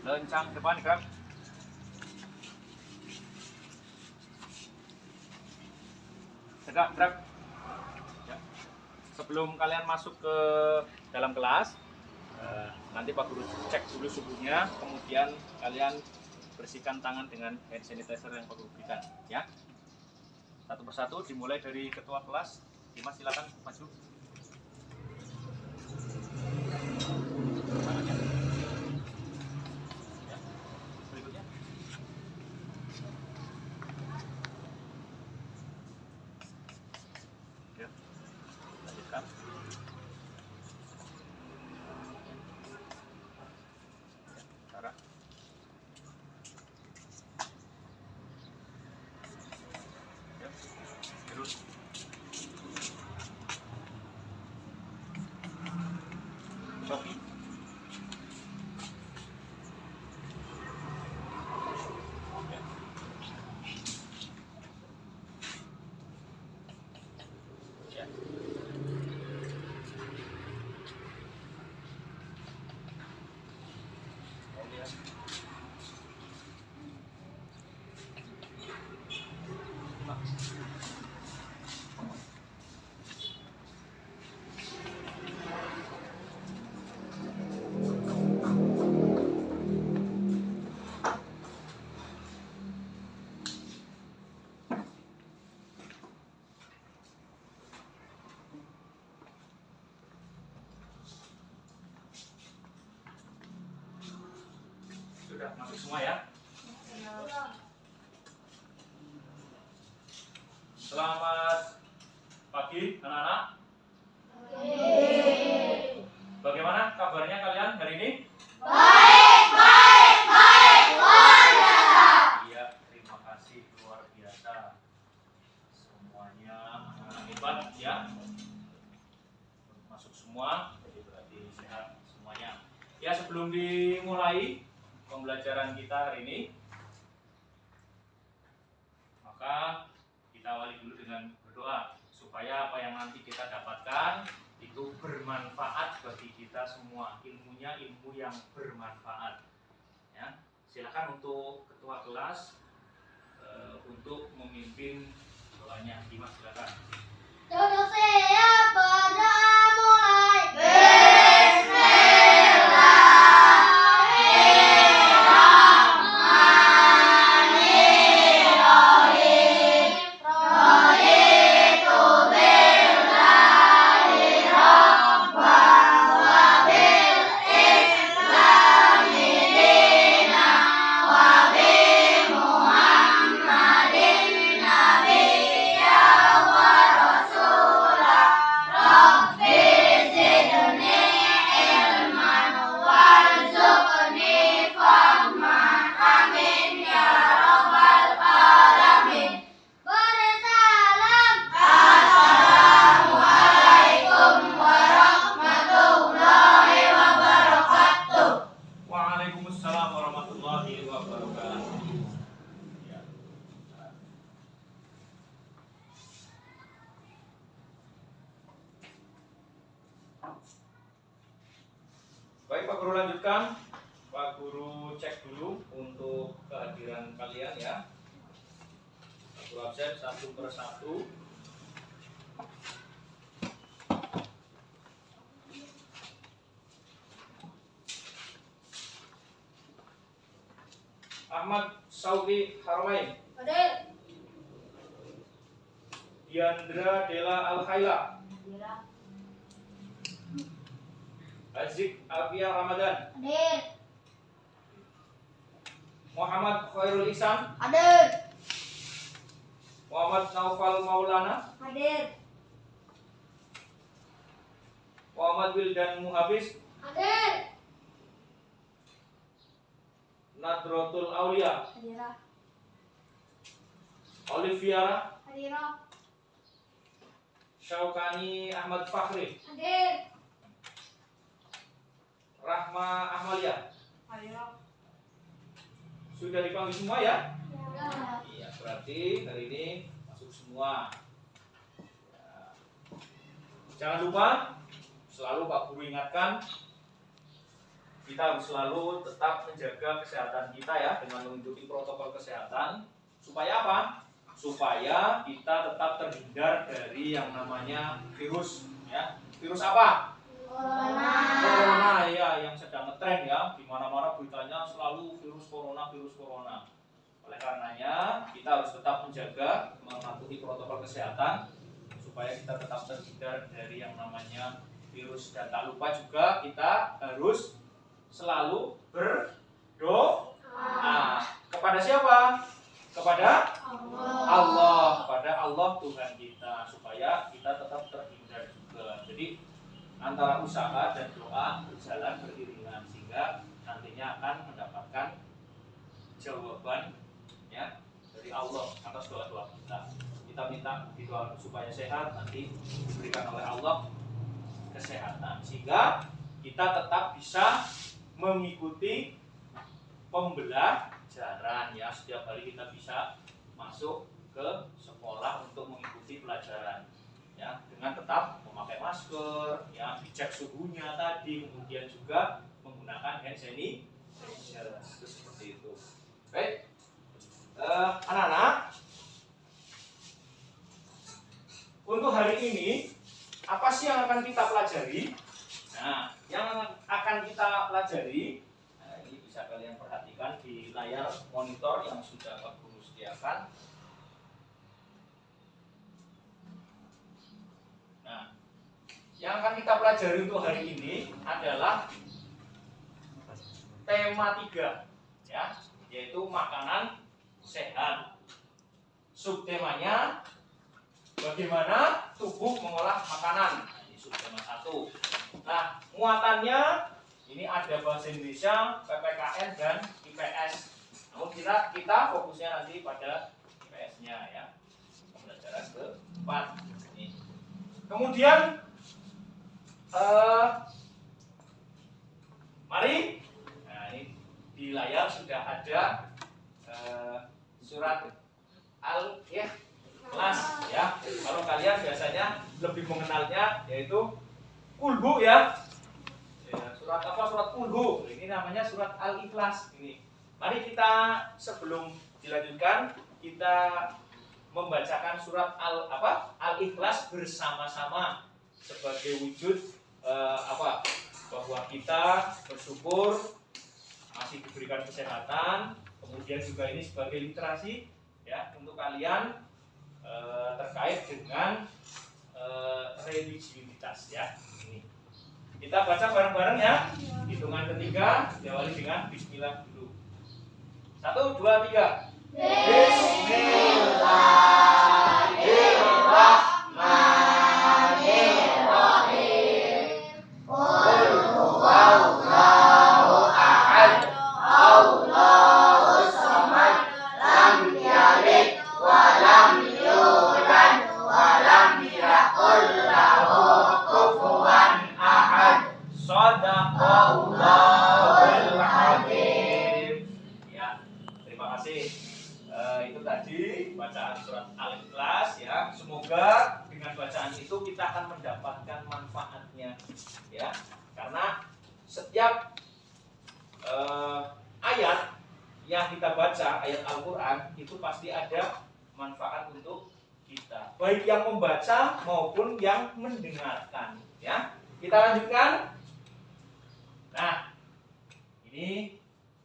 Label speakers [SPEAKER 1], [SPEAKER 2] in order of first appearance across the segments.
[SPEAKER 1] Lencang depan gerak. Tegak gerak. Ya. Sebelum kalian masuk ke dalam kelas, nanti Pak Guru cek dulu suhunya, kemudian kalian bersihkan tangan dengan hand sanitizer yang Pak Guru berikan, ya. Satu persatu dimulai dari ketua kelas. Dimas silakan maju. Ya. Berikutnya. Ya. Lanjutkan. Cara. Ya. Terus. Sofi. Ya. Kemudian. Nah. Sudah masuk semua ya? Selamat pagi anak-anak. Bagaimana kabarnya kalian hari ini? Iya, terima kasih, luar biasa. Semuanya anak-anak hebat ya. Masuk semua, jadi berarti sehat semuanya. Ya, sebelum dimulai pembelajaran kita hari ini, maka kita awali dulu dengan berdoa supaya apa yang nanti kita dapatkan itu bermanfaat bagi kita semua. Ilmunya ilmu yang bermanfaat. Ya, silakan untuk ketua kelas untuk memimpin doanya. Dimas silakan.
[SPEAKER 2] Duduk siap, berdoa mulai. Bersalam. Assalamualaikum warahmatullahi wabarakatuh.
[SPEAKER 1] Waalaikumsalam warahmatullahi wabarakatuh. Ya. Baik, Pak Guru lanjutkan. Pak Guru cek dulu untuk kehadiran kalian ya. Pak Guru absen satu persatu. Ahmad Saudi Haramain,
[SPEAKER 2] Hadir.
[SPEAKER 1] Diandra Della Al-Khaila, Azik Avia Ramadan,
[SPEAKER 2] Hadir.
[SPEAKER 1] Muhammad Khairul Ihsan,
[SPEAKER 2] Hadir.
[SPEAKER 1] Muhammad Naufal Maulana,
[SPEAKER 2] Hadir.
[SPEAKER 1] Muhammad Wildan Muhafiz,
[SPEAKER 2] Hadir.
[SPEAKER 1] Nadrotul Aulia,
[SPEAKER 2] Hadirah.
[SPEAKER 1] Oliviera,
[SPEAKER 2] Hadirah.
[SPEAKER 1] Syaukani Ahmad Fakhri,
[SPEAKER 2] Hadir.
[SPEAKER 1] Rahma Ahmalia.
[SPEAKER 2] Hadirah.
[SPEAKER 1] Sudah dipanggil semua ya?
[SPEAKER 2] Ya.
[SPEAKER 1] Iya, berarti hari ini masuk semua. Ya. Jangan lupa selalu Pak Guru ingatkan, kita harus selalu tetap menjaga kesehatan kita ya dengan mengikuti protokol kesehatan. Supaya apa? Supaya kita tetap terhindar dari yang namanya virus ya. Virus apa? Corona ya, yang sedang ngetren ya. Di mana-mana beritanya selalu virus corona, virus corona. Oleh karenanya kita harus tetap menjaga, mematuhi protokol kesehatan supaya kita tetap terhindar dari yang namanya virus. Dan tak lupa juga kita harus selalu berdoa. Kepada siapa? Kepada Allah, kepada Allah Tuhan kita, supaya kita tetap terhindar juga. Jadi antara usaha dan doa berjalan beriringan sehingga nantinya akan mendapatkan jawaban ya dari Allah atas doa-doa kita. Kita minta doa supaya sehat, nanti diberikan oleh Allah kesehatan sehingga kita tetap bisa mengikuti pembelajaran ya. Setiap hari kita bisa masuk ke sekolah untuk mengikuti pelajaran ya, dengan tetap memakai masker ya, dicek suhunya tadi, kemudian juga menggunakan hand sanitizer. Itu seperti itu. Baik, anak-anak, untuk hari ini apa sih yang akan kita pelajari? Nah, yang akan kita pelajari, nah ini bisa kalian perhatikan di layar monitor yang sudah Pak Guru sediakan. Nah, yang akan kita pelajari untuk hari ini adalah tema 3 ya, yaitu makanan sehat. Subtemanya bagaimana tubuh mengolah makanan. Nah, ini subtema 1. Nah, muatannya ini ada bahasa Indonesia, PPKN dan IPS. Namun kita fokusnya nanti pada IPS-nya ya. Pembelajaran ke-4. Ini. Kemudian mari. Nah, ini di layar sudah ada surat Al-Ikhlas ya. Kalau kalian biasanya lebih mengenalnya yaitu Kulhu ya. Surat apa? Surat Kulhu. Ini namanya surat Al-Ikhlas ini. Mari kita sebelum dilanjutkan kita membacakan surat Al-Ikhlas bersama-sama sebagai wujud bahwa kita bersyukur masih diberikan kesehatan. Kemudian juga ini sebagai literasi ya untuk kalian terkait dengan religiusitas ya. Ini. Kita baca bareng-bareng ya. Hitungan ketiga diawali dengan bismillah dulu. 1, 2, 3.
[SPEAKER 2] Bismillahirrahmanirrahim. Qul huwallahu ahad. Allahus samad. Lam yalid wa lam yulad wa lam yakul lahu kufuwan ahad.
[SPEAKER 1] Shadaqallahul adzim. Ya, terima kasih. Itu tadi bacaan surat Al-Ikhlas ya. Semoga dengan bacaan itu kita akan mendapatkan manfaatnya ya. Karena setiap ayat yang kita baca, ayat Al-Qur'an itu pasti ada manfaat untuk kita, baik yang membaca maupun yang mendengarkan ya. Kita lanjutkan. Nah, ini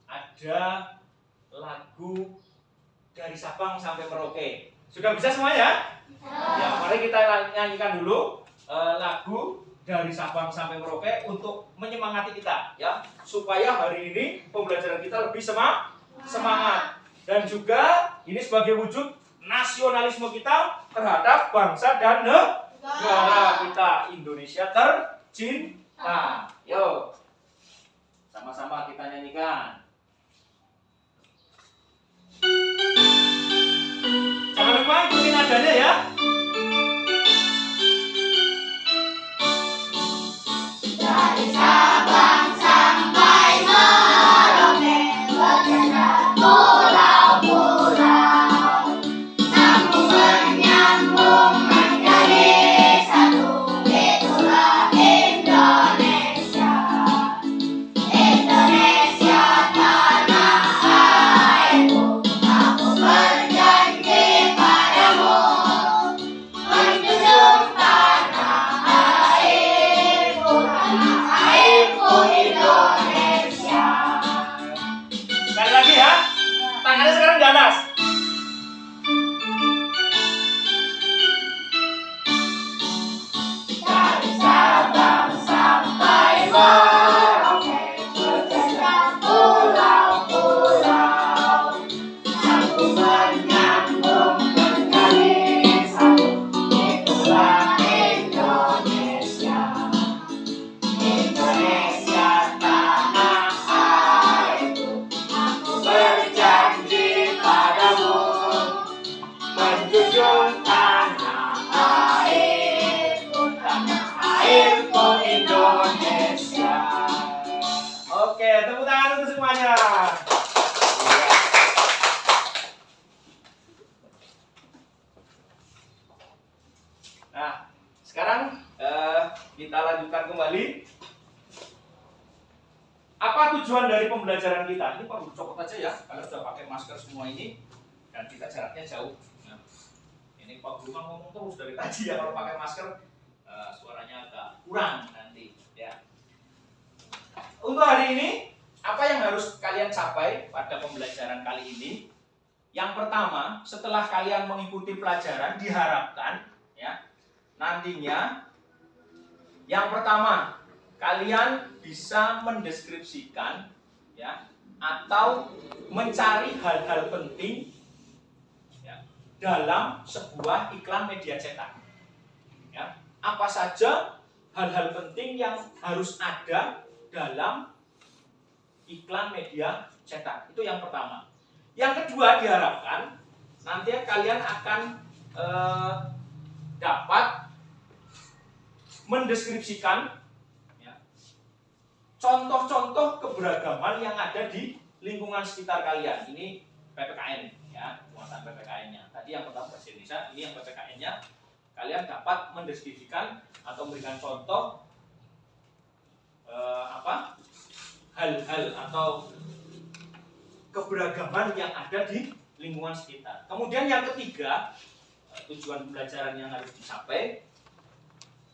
[SPEAKER 1] ada lagu dari Sabang sampai Merauke. Sudah bisa semua ya? Ya, mari kita nyanyikan dulu lagu dari Sabang sampai Merauke untuk menyemangati kita ya, supaya hari ini pembelajaran kita lebih semangat dan juga ini sebagai wujud nasionalisme kita terhadap bangsa dan negara kita Indonesia tercinta. Yo, sama-sama kita nyanyikan. Jangan lupa ikutin nadanya ya.
[SPEAKER 2] Dari Sabang sampai Merauke, berjalan pulau-pulau, sambung menyambung menjadi satu, itulah Indonesia.
[SPEAKER 1] Oke, tepuk tangan untuk semuanya. Iya. Nah, sekarang kita lanjutkan kembali. Apa tujuan dari pembelajaran kita? Ini Pak Guru copot aja ya, kalau sudah pakai masker semua ini dan kita jaraknya jauh. Nah, ini Pak Guru kan ngomong terus dari tadi ya, kalau pakai masker suaranya agak kurang nanti ya. Untuk hari ini, apa yang harus kalian capai pada pembelajaran kali ini? Yang pertama, setelah kalian mengikuti pelajaran diharapkan ya, nantinya yang pertama kalian bisa mendeskripsikan ya atau mencari hal-hal penting ya, dalam sebuah iklan media cetak. Ya, apa saja hal-hal penting yang harus ada dalam iklan media cetak? Itu yang pertama. Yang kedua, diharapkan nanti kalian akan dapat mendeskripsikan contoh-contoh keberagaman yang ada di lingkungan sekitar kalian. Ini PPKN ya, muatan PPKN-nya. Tadi yang pertama bahasa Indonesia, ini yang PPKN-nya. Kalian dapat mendeskripsikan atau memberikan contoh hal-hal atau keberagaman yang ada di lingkungan sekitar. Kemudian yang ketiga, tujuan pembelajaran yang harus dicapai,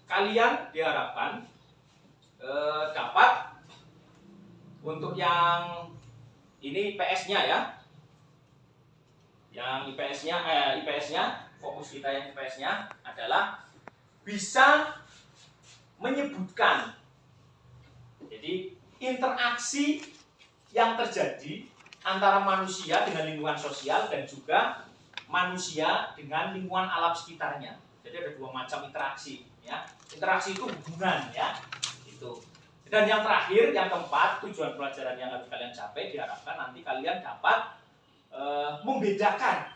[SPEAKER 1] kalian diharapkan dapat untuk yang ini PS-nya ya, yang IPS-nya, fokus kita yang IPS-nya adalah bisa menyebutkan, jadi interaksi yang terjadi antara manusia dengan lingkungan sosial dan juga manusia dengan lingkungan alam sekitarnya. Jadi ada dua macam interaksi ya. Interaksi itu hubungan ya. Itu. Dan yang terakhir, yang keempat, tujuan pelajaran yang harus kalian capai diharapkan nanti kalian dapat membedakan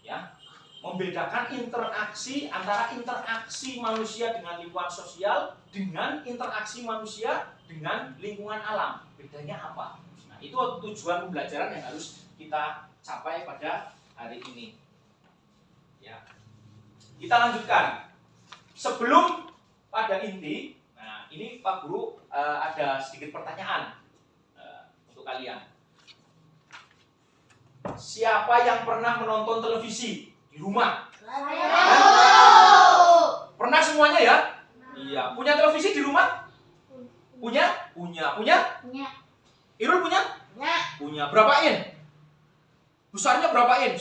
[SPEAKER 1] ya, membedakan interaksi antara interaksi manusia dengan lingkungan sosial dengan interaksi manusia dengan lingkungan alam. Bedanya apa? Nah, itu tujuan pembelajaran yang harus kita capai pada hari ini. Ya. Kita lanjutkan. Sebelum pada inti, nah ini Pak Guru ada sedikit pertanyaan untuk kalian. Siapa yang pernah menonton televisi di rumah? Pernah semuanya ya? Iya. Punya televisi di rumah? Punya? Punya? Irul punya? Punya. Berapa in? Besarnya berapa in?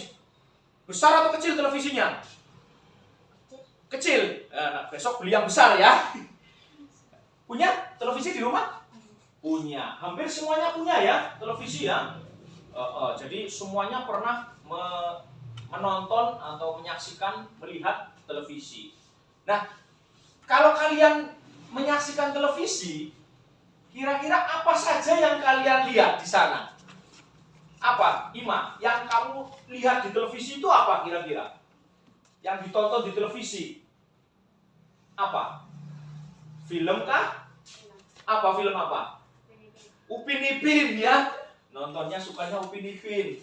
[SPEAKER 1] Besar atau kecil televisinya? Kecil. Nah, besok beli yang besar ya. Punya televisi di rumah? Punya. Hampir semuanya punya ya televisi ya. Jadi semuanya pernah menonton atau menyaksikan, melihat televisi. Nah, kalau kalian menyaksikan televisi, kira-kira apa saja yang kalian lihat di sana? Apa, Ima? Yang kamu lihat di televisi itu apa kira-kira? Yang ditonton di televisi? Apa? Film kah? Apa film apa? Upin Ipin ya. Nontonnya sukanya Upin Ipin.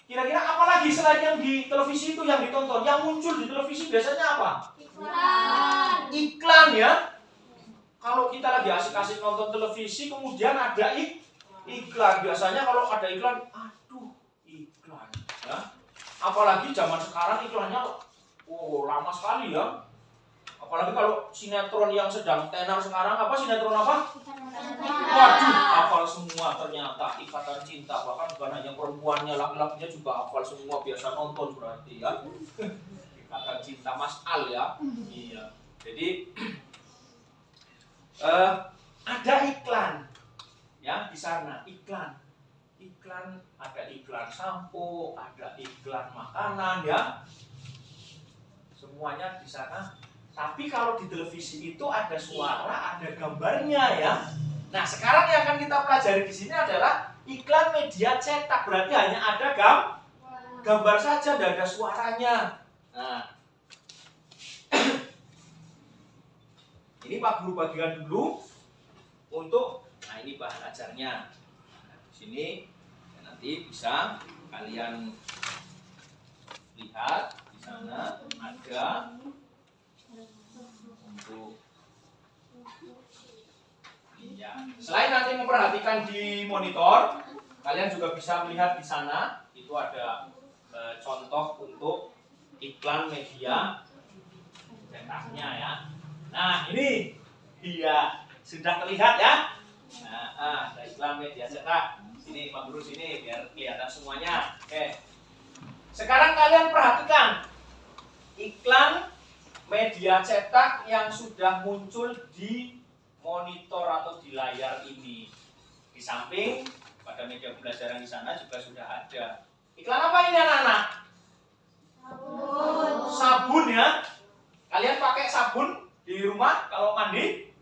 [SPEAKER 1] Kira-kira apa lagi selain yang di televisi itu yang ditonton? Yang muncul di televisi biasanya apa? Iklan ya. Kalau kita lagi asik-asik nonton televisi kemudian ada iklan. Biasanya kalau ada iklan, aduh, iklan ya. Apalagi zaman sekarang iklannya lama sekali ya. Apalagi kalau sinetron yang sedang tenar sekarang, apa sinetron apa? Waduh, hafal semua ternyata. Ikatan Cinta, bahkan bukan hanya perempuannya, laki-lakinya juga hafal semua, biasa nonton berarti ya. Ikatan Cinta Mas Al ya. Iya. Jadi ada iklan ya di sana, iklan ada iklan sampo, ada iklan makanan ya, semuanya di sana. Tapi kalau di televisi itu ada suara, ada gambarnya ya. Nah, sekarang yang akan kita pelajari di sini adalah iklan media cetak. Berarti hanya ada gambar saja, tidak ada suaranya. Nah, ini Pak Guru bagikan dulu untuk Nah, ini bahan ajarnya. Nah, di sini nanti bisa kalian lihat di sana ada untuk ya. Selain nanti memperhatikan di monitor, kalian juga bisa melihat di sana itu ada contoh untuk iklan media cetaknya ya. Nah, ini dia sudah terlihat ya. Nah, ada iklan media cetak. Sini Pak Guru sini biar kelihatan semuanya. Oke. Sekarang kalian perhatikan iklan media cetak yang sudah muncul di monitor atau di layar ini. Di samping pada media pembelajaran di sana juga sudah ada. Iklan apa ini anak-anak?
[SPEAKER 2] Sabun.
[SPEAKER 1] Sabun ya. Kalian pakai sabun di rumah kalau mandi?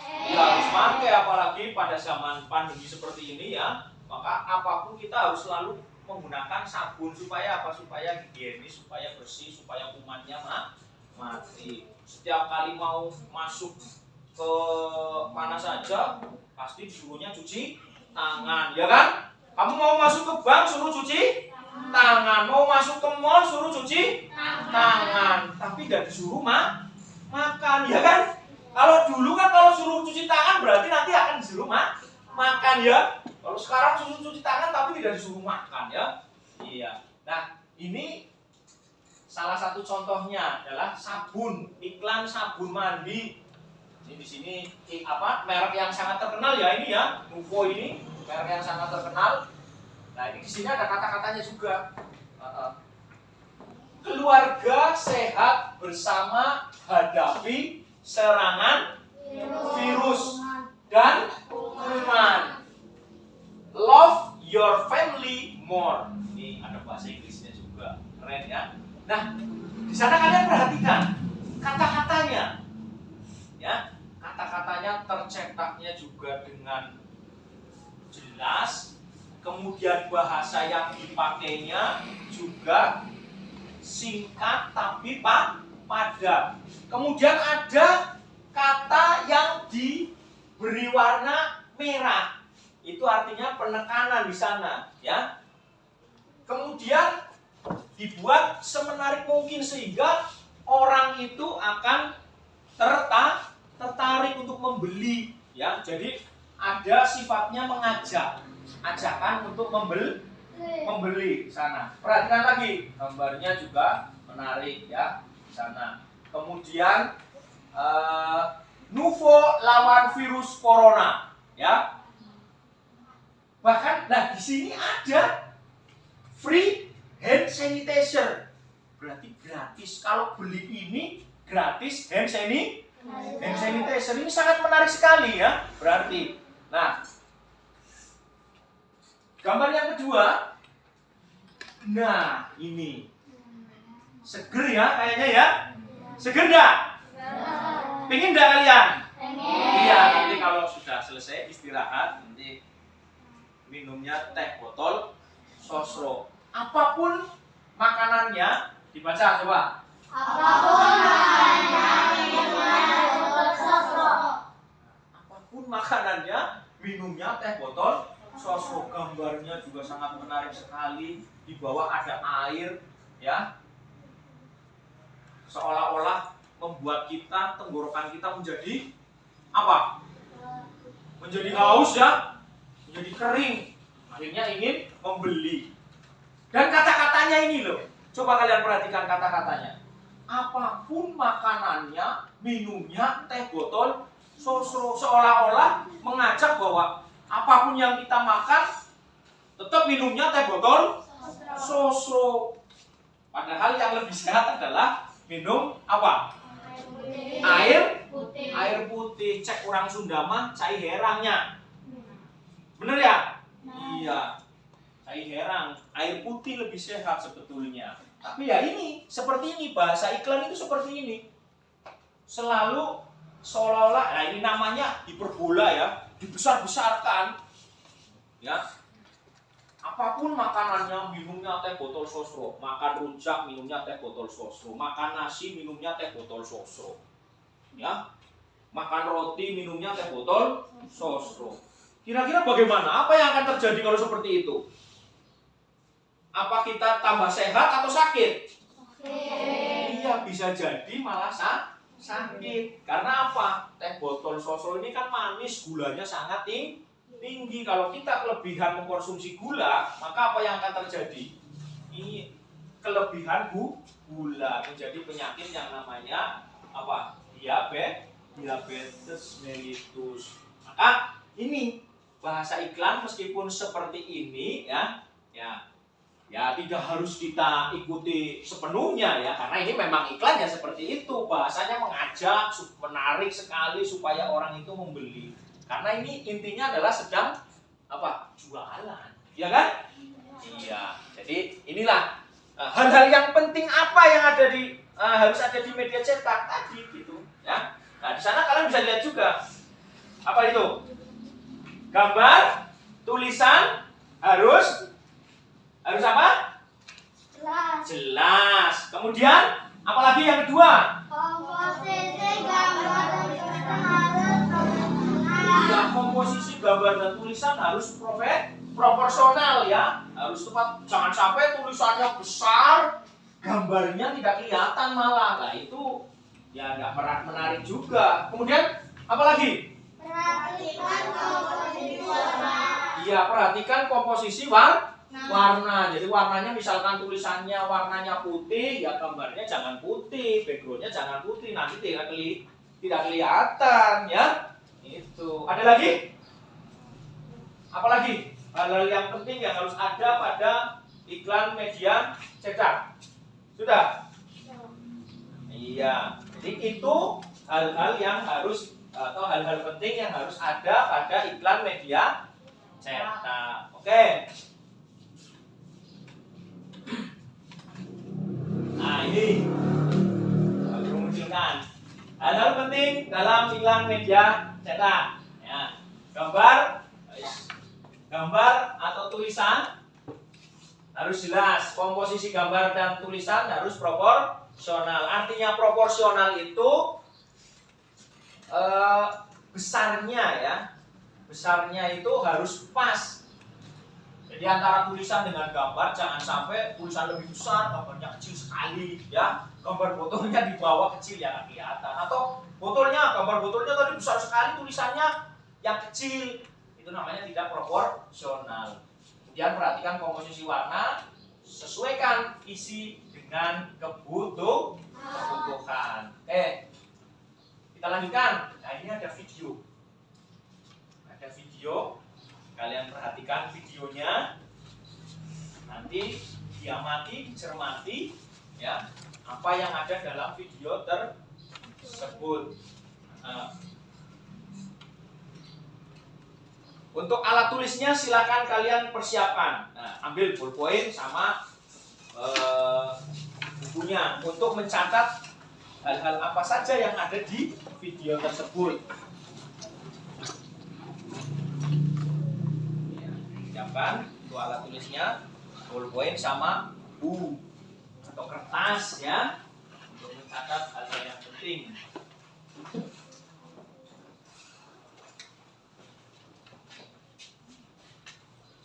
[SPEAKER 1] Ya harus pakai, apalagi pada zaman pandemi seperti ini ya. Maka apapun kita harus selalu menggunakan sabun supaya apa? Supaya higienis, supaya bersih, supaya kumannya mati. Setiap kali mau masuk ke mana saja pasti disuruhnya cuci tangan, ya kan? Kamu mau masuk ke bank suruh cuci tangan, mau masuk ke mall suruh cuci tangan, tapi nggak disuruh makan, ya kan? Kalau dulu kan kalau suruh cuci tangan berarti nanti akan disuruh makan ya. Kalau sekarang suruh cuci tangan tapi tidak disuruh makan ya. Iya. Nah, ini salah satu contohnya adalah sabun, iklan sabun mandi. Ini di sini merek yang sangat terkenal ya ini ya, Nuvo ini merek yang sangat terkenal. Nah, ini di sini ada kata-katanya juga. Keluarga sehat bersama hadapi serangan virus dan kuman. Love your family more. Ini ada bahasa Inggrisnya juga, keren ya. Nah, di sana kalian perhatikan kata-katanya, ya, kata-katanya tercetaknya juga dengan jelas. Kemudian bahasa yang dipakainya juga singkat tapi padat. Kemudian ada kata yang diberi warna merah. Itu artinya penekanan di sana, ya. Kemudian dibuat semenarik mungkin sehingga orang itu akan tertarik untuk membeli, ya. Jadi ada sifatnya mengajak, ajakan untuk membeli di sana. Perhatikan lagi, gambarnya juga menarik ya di sana. Kemudian Nuvo lawan virus corona, ya. Bahkan, nah di sini ada free hand sanitizer, berarti gratis. Kalau beli ini gratis hand sanitizer. Ini sangat menarik sekali ya. Berarti, nah gambar yang kedua, nah ini seger ya kayaknya ya. Seger nggak? Pengen nggak kalian? Iya, nanti kalau sudah selesai istirahat nanti minumnya teh botol sosro. Apapun makanannya, dibaca coba.
[SPEAKER 2] Apapun makanannya, minumnya teh botol sosro.
[SPEAKER 1] Apapun makanannya, minumnya teh botol sosro. Gambarnya juga sangat menarik sekali. Di bawah ada air, ya. Seolah-olah membuat kita, tenggorokan kita menjadi apa? Menjadi haus ya, menjadi kering. Akhirnya ingin membeli. Dan kata-katanya ini loh, coba kalian perhatikan kata-katanya. Apapun makanannya, minumnya teh botol sosro. Seolah-olah mengajak bahwa apapun yang kita makan, tetap minumnya teh botol sosro. Padahal yang lebih sehat adalah minum apa? Air putih. Cek orang Sunda mah cai herangnya. Bener ya? Iya. Cai herang, air putih lebih sehat sebetulnya. Tapi ya ini, seperti ini, bahasa iklan itu seperti ini. Selalu seolah-olah, nah ini namanya hiperbola ya, dibesar-besarkan. Ya. Apapun makanannya, minumnya teh botol sosro. Makan rujak, minumnya teh botol sosro. Makan nasi, minumnya teh botol sosro. Ya. Makan roti, minumnya teh botol sosro. Kira-kira bagaimana? Apa yang akan terjadi kalau seperti itu? Apa kita tambah sehat atau sakit? Iya, bisa jadi malah sakit. Karena apa? Teh botol sosro ini kan manis, gulanya sangat tinggi. Kalau kita kelebihan mengkonsumsi gula, maka apa yang akan terjadi? Ini kelebihan gula menjadi penyakit yang namanya apa? Diabetes mellitus. Maka ini bahasa iklan meskipun seperti ini ya tidak harus kita ikuti sepenuhnya ya, karena ini memang iklannya seperti itu, bahasanya mengajak, menarik sekali supaya orang itu membeli. Karena ini intinya adalah sedang apa? Jualan, ya kan? Iya. Jadi inilah hal-hal yang penting apa yang ada di harus ada di media cetak tadi gitu, ya. Nah, di sana kalian bisa lihat juga apa itu? Gambar, tulisan harus apa? Jelas. Kemudian apalagi yang kedua?
[SPEAKER 2] Komposisi gambar dan tulisan harus proporsional.
[SPEAKER 1] Ya, komposisi gambar dan tulisan harus proporsional ya. Harus tepat. Jangan sampai tulisannya besar, gambarnya tidak kelihatan malah. Nah, itu ya nggak menarik juga. Kemudian apalagi?
[SPEAKER 2] Perhatikan komposisi warna.
[SPEAKER 1] Iya, perhatikan komposisi warna. Jadi warnanya misalkan tulisannya warnanya putih, ya gambarnya jangan putih, backgroundnya jangan putih, nanti tidak kelihatan ya. Itu. Ada lagi? Apalagi? Hal-hal yang penting yang harus ada pada iklan media cetak. Sudah? Iya. Jadi itu hal-hal yang harus atau hal-hal penting yang harus ada pada iklan media cetak. Oke. Nah, ini baru munculkan hal-hal penting dalam iklan media cetak. Ya. Gambar atau tulisan harus jelas. Komposisi gambar dan tulisan harus proporsional. Artinya proporsional itu besarnya ya. Besarnya itu harus pas. Jadi antara tulisan dengan gambar jangan sampai tulisan lebih besar, gambarnya kecil sekali ya. Gambar botolnya di bawah kecil ya nggak kelihatan. Atau gambar botolnya tadi besar sekali, tulisannya yang kecil. Itu namanya tidak proporsional. Kemudian perhatikan komposisi warna, sesuaikan isi dengan kebutuhan. Kita lanjutkan. Nah, ini ada video. Kalian perhatikan videonya. Nanti diamati, dicermati ya, apa yang ada dalam video tersebut. Untuk alat tulisnya silakan kalian persiapkan. Ambil ballpoint sama bukunya untuk mencatat hal-hal apa saja yang ada di video tersebut. Siapkan untuk alat tulisnya, ballpoint sama buku atau kertas ya, untuk mencatat hal-hal yang penting.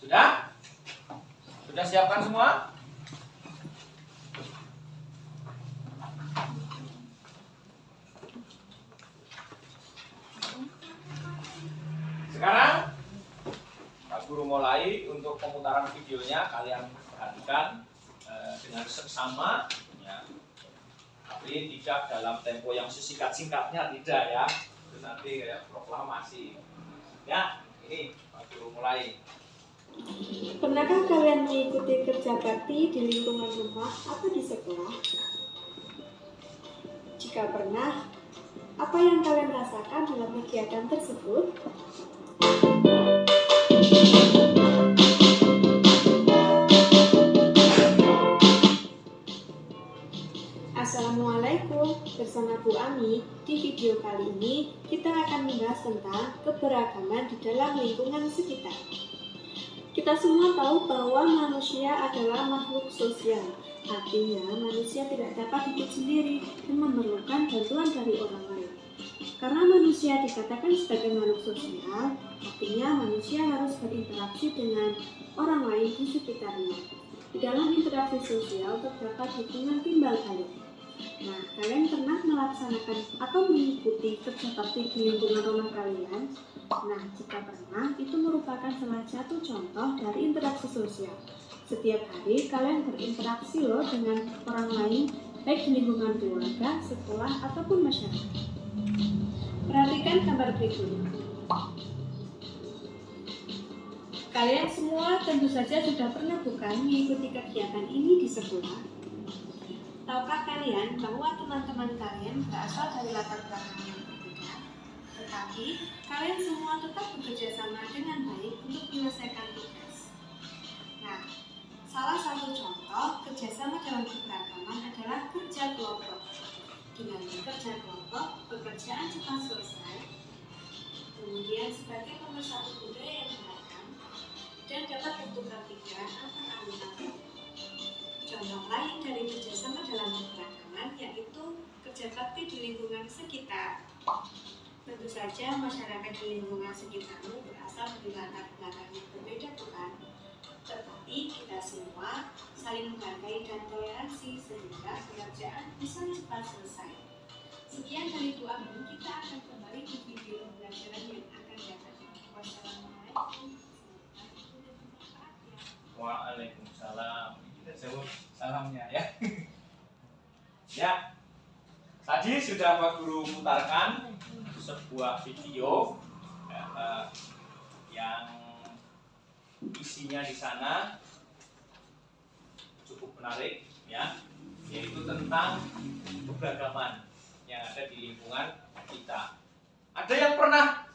[SPEAKER 1] Sudah? Sudah siapkan semua? Sekarang Pak Guru mulai untuk pemutaran videonya. Kalian perhatikan dengan seksama ya. Tapi tidak dalam tempo yang sesingkat-singkatnya, tidak ya. Itu nanti kayak proklamasi. Ya, ini Pak Guru mulai.
[SPEAKER 3] Pernahkah kalian mengikuti kerja bakti di lingkungan rumah atau di sekolah? Jika pernah, apa yang kalian rasakan dalam kegiatan tersebut? Assalamualaikum, bersama Bu Ami. Di video kali ini kita akan membahas tentang keberagaman di dalam lingkungan sekitar. Kita semua tahu bahwa manusia adalah makhluk sosial. Artinya manusia tidak dapat hidup sendiri dan memerlukan bantuan dari orang lain. Karena manusia dikatakan sebagai makhluk sosial, artinya manusia harus berinteraksi dengan orang lain di sekitarnya. Di dalam interaksi sosial terdapat hubungan timbal balik. Nah, kalian pernah melaksanakan atau mengikuti kerja bakti di lingkungan rumah kalian? Nah, jika pernah, itu merupakan salah satu contoh dari interaksi sosial. Setiap hari kalian berinteraksi loh dengan orang lain, baik di lingkungan keluarga, sekolah, ataupun masyarakat. Perhatikan gambar berikut. Kalian semua tentu saja sudah pernah bukan mengikuti kegiatan ini di sekolah? Tahukah kalian bahwa teman-teman kalian berasal dari latar belakang yang berbeda? Tetapi, kalian semua tetap bekerja sama dengan baik untuk menyelesaikan tugas. Nah, salah satu contoh kerjasama dalam keberagaman adalah kerja kelompok. Dengan bekerja kelompok, pekerjaan cepat selesai, kemudian sebagai pemersatu budaya yang beragam, dan dapat bertukar pikiran antar anggota. Contoh lain dari kerjasama dalam keberagaman yaitu kerja bakti di lingkungan sekitar. Tentu saja masyarakat di lingkungan sekitarmu berasal dari latar belakang yang berbeda, bukan? Tetapi kita semua saling menghargai dan toleransi sehingga pekerjaan bisa cepat selesai. Sekian dari Bu Amin, kita akan kembali di video pembelajaran yang akan datang. Wassalamualaikum.
[SPEAKER 1] Waalaikumsalam. Kita jawab salamnya ya. Ya, tadi sudah Pak Guru putarkan sebuah video yang isinya di sana cukup menarik ya, yaitu tentang keberagaman yang ada di lingkungan kita. Ada yang pernah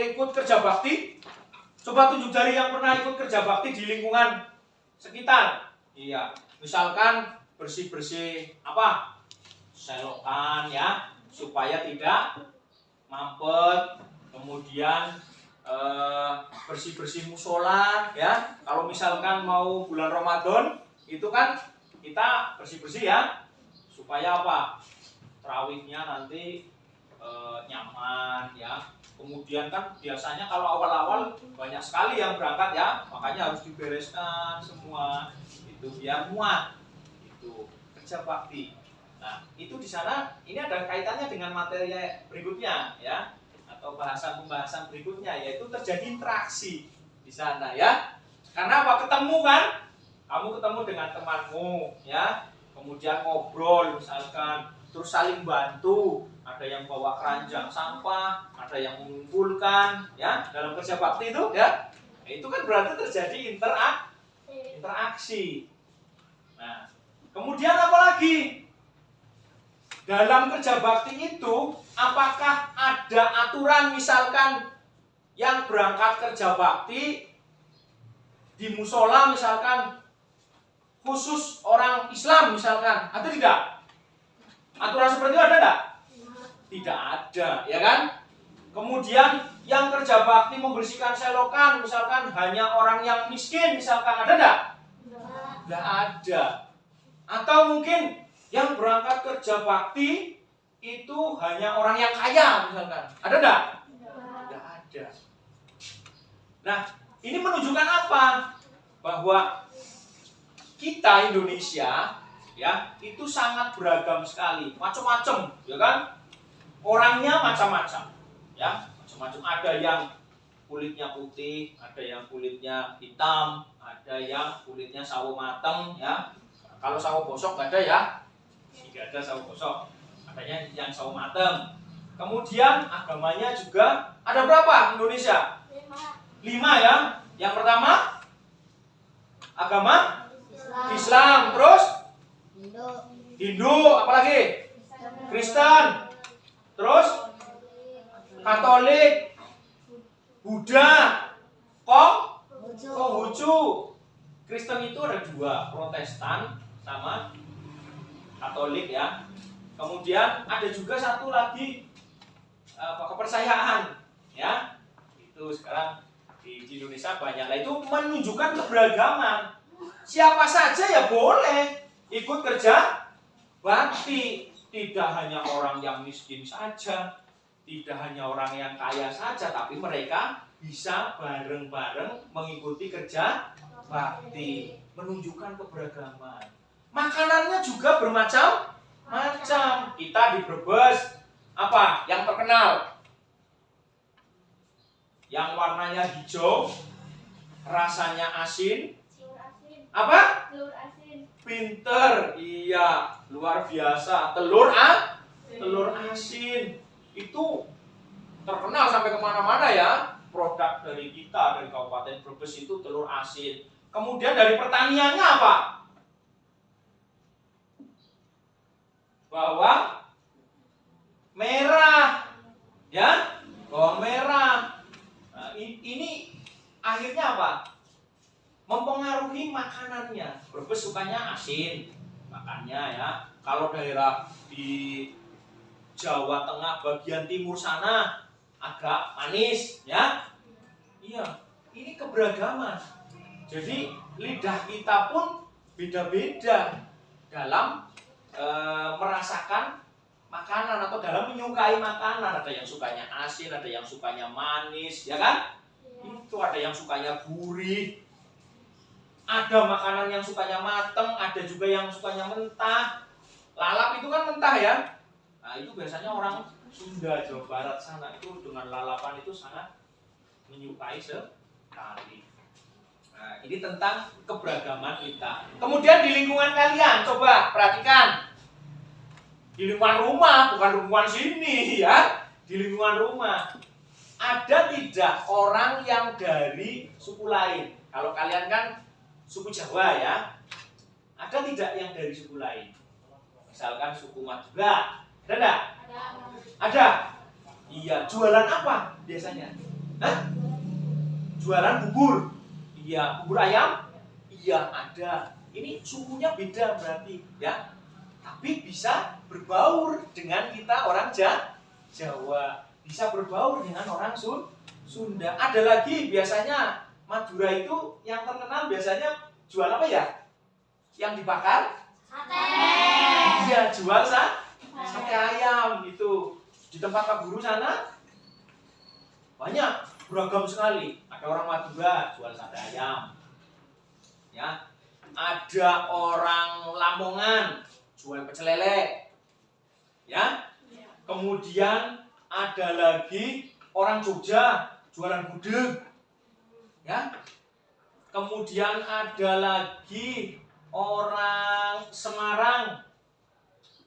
[SPEAKER 1] ikut kerja bakti? Coba tunjuk jari yang pernah ikut kerja bakti di lingkungan sekitar. Iya, misalkan bersih-bersih apa? Selokan ya, supaya tidak mampet. Kemudian bersih-bersih musola ya. Kalau misalkan mau bulan Ramadan, itu kan kita bersih-bersih ya, supaya apa? Tarawihnya nanti nyaman ya. Kemudian kan biasanya kalau awal-awal banyak sekali yang berangkat ya, makanya harus dibereskan semua itu biar muat. Itu kerja bakti. Nah, itu di sana ini ada kaitannya dengan materi berikutnya ya, atau pembahasan berikutnya, yaitu terjadi interaksi di sana ya. Karena apa? Ketemu kan? Kamu ketemu dengan temanmu ya, kemudian ngobrol misalkan, terus saling bantu. Ada yang bawa keranjang sampah, ada yang mengumpulkan ya, dalam kerja bakti itu ya. Nah, itu kan berarti terjadi interaksi. Nah, kemudian apa lagi? Dalam kerja bakti itu, apakah ada aturan misalkan yang berangkat kerja bakti di musola misalkan khusus orang Islam misalkan, ada tidak? Aturan seperti itu ada tidak? Tidak ada, ya kan? Kemudian yang kerja bakti membersihkan selokan misalkan hanya orang yang miskin misalkan, ada tidak? Tidak ada. Atau mungkin yang berangkat kerja bakti itu hanya orang yang kaya misalkan, ada tidak? Tidak ada. Nah, ini menunjukkan apa? Bahwa kita Indonesia ya itu sangat beragam sekali, macam-macam, ya kan? Orangnya macam-macam, ya, macam-macam. Ada yang kulitnya putih, ada yang kulitnya hitam, ada yang kulitnya sawo mateng, ya. Kalau sawo bosok nggak ada ya, tidak ada sawo bosok, adanya yang sawo mateng. Kemudian agamanya juga ada berapa Indonesia? 5 ya. Yang pertama agama Islam, terus Hindu, apalagi Kristen, terus Katolik, Buddha, Konghucu. Kristen itu ada 2, Protestan sama Katolik ya. Kemudian ada juga satu lagi kepercayaan ya. Itu sekarang di Indonesia banyak. Nah, itu menunjukkan keberagaman. Siapa saja ya boleh ikut kerja bakti. tidak hanya orang yang miskin saja, tidak hanya orang yang kaya saja, tapi mereka bisa bareng-bareng mengikuti kerja bakti, menunjukkan keberagaman. Makanannya juga bermacam-macam. Kita di Brebes apa yang terkenal? Yang warnanya hijau, rasanya asin.
[SPEAKER 2] Telur asin.
[SPEAKER 1] Apa?
[SPEAKER 2] Telur asin.
[SPEAKER 1] Pinter, iya, luar biasa. Telur asin itu terkenal sampai kemana-mana ya. Produk dari kita, dari Kabupaten Brebes itu telur asin. Kemudian dari pertaniannya apa? Bawang merah, ya, bawang merah. Nah, ini akhirnya apa? Mempengaruhi makanannya. Brebes sukanya asin, makannya ya. Kalau daerah di Jawa Tengah bagian timur sana agak manis, ya. Iya, ini keberagaman. Jadi lidah kita pun beda-beda dalam merasakan makanan atau dalam menyukai makanan. Ada yang sukanya asin, ada yang sukanya manis, ya kan? Itu ada yang sukanya gurih. Ada makanan yang sukanya mateng, ada juga yang sukanya mentah. Lalap itu kan mentah ya. Nah, itu biasanya orang Sunda, Jawa Barat sana itu dengan lalapan itu sangat menyukai sekali. Nah, ini tentang keberagaman kita. Kemudian di lingkungan kalian, coba perhatikan. Di lingkungan rumah, bukan lingkungan sini ya. Di lingkungan rumah. Ada tidak orang yang dari suku lain? Kalau kalian kan suku Jawa ya. Ada tidak yang dari suku lain? Misalkan suku Madura. Ada enggak? Ada. Iya, jualan apa biasanya? Hah? Jualan bubur. Iya, bubur ayam? Iya, ada. Ini sukunya beda berarti, ya. Tapi bisa berbaur dengan kita orang Jawa. Bisa berbaur dengan orang Sunda. Ada lagi biasanya Madura itu yang terkenal biasanya jual apa ya? Yang dibakar?
[SPEAKER 2] Sate.
[SPEAKER 1] Iya, jual sate ayam gitu. Di tempat Pak Guru sana banyak, beragam sekali. Ada orang Madura jual sate ayam. Ya. Ada orang Lamongan jual pecel lele. Ya. Kemudian ada lagi orang Jogja jualan gudeg. Ya. Kemudian ada lagi orang Semarang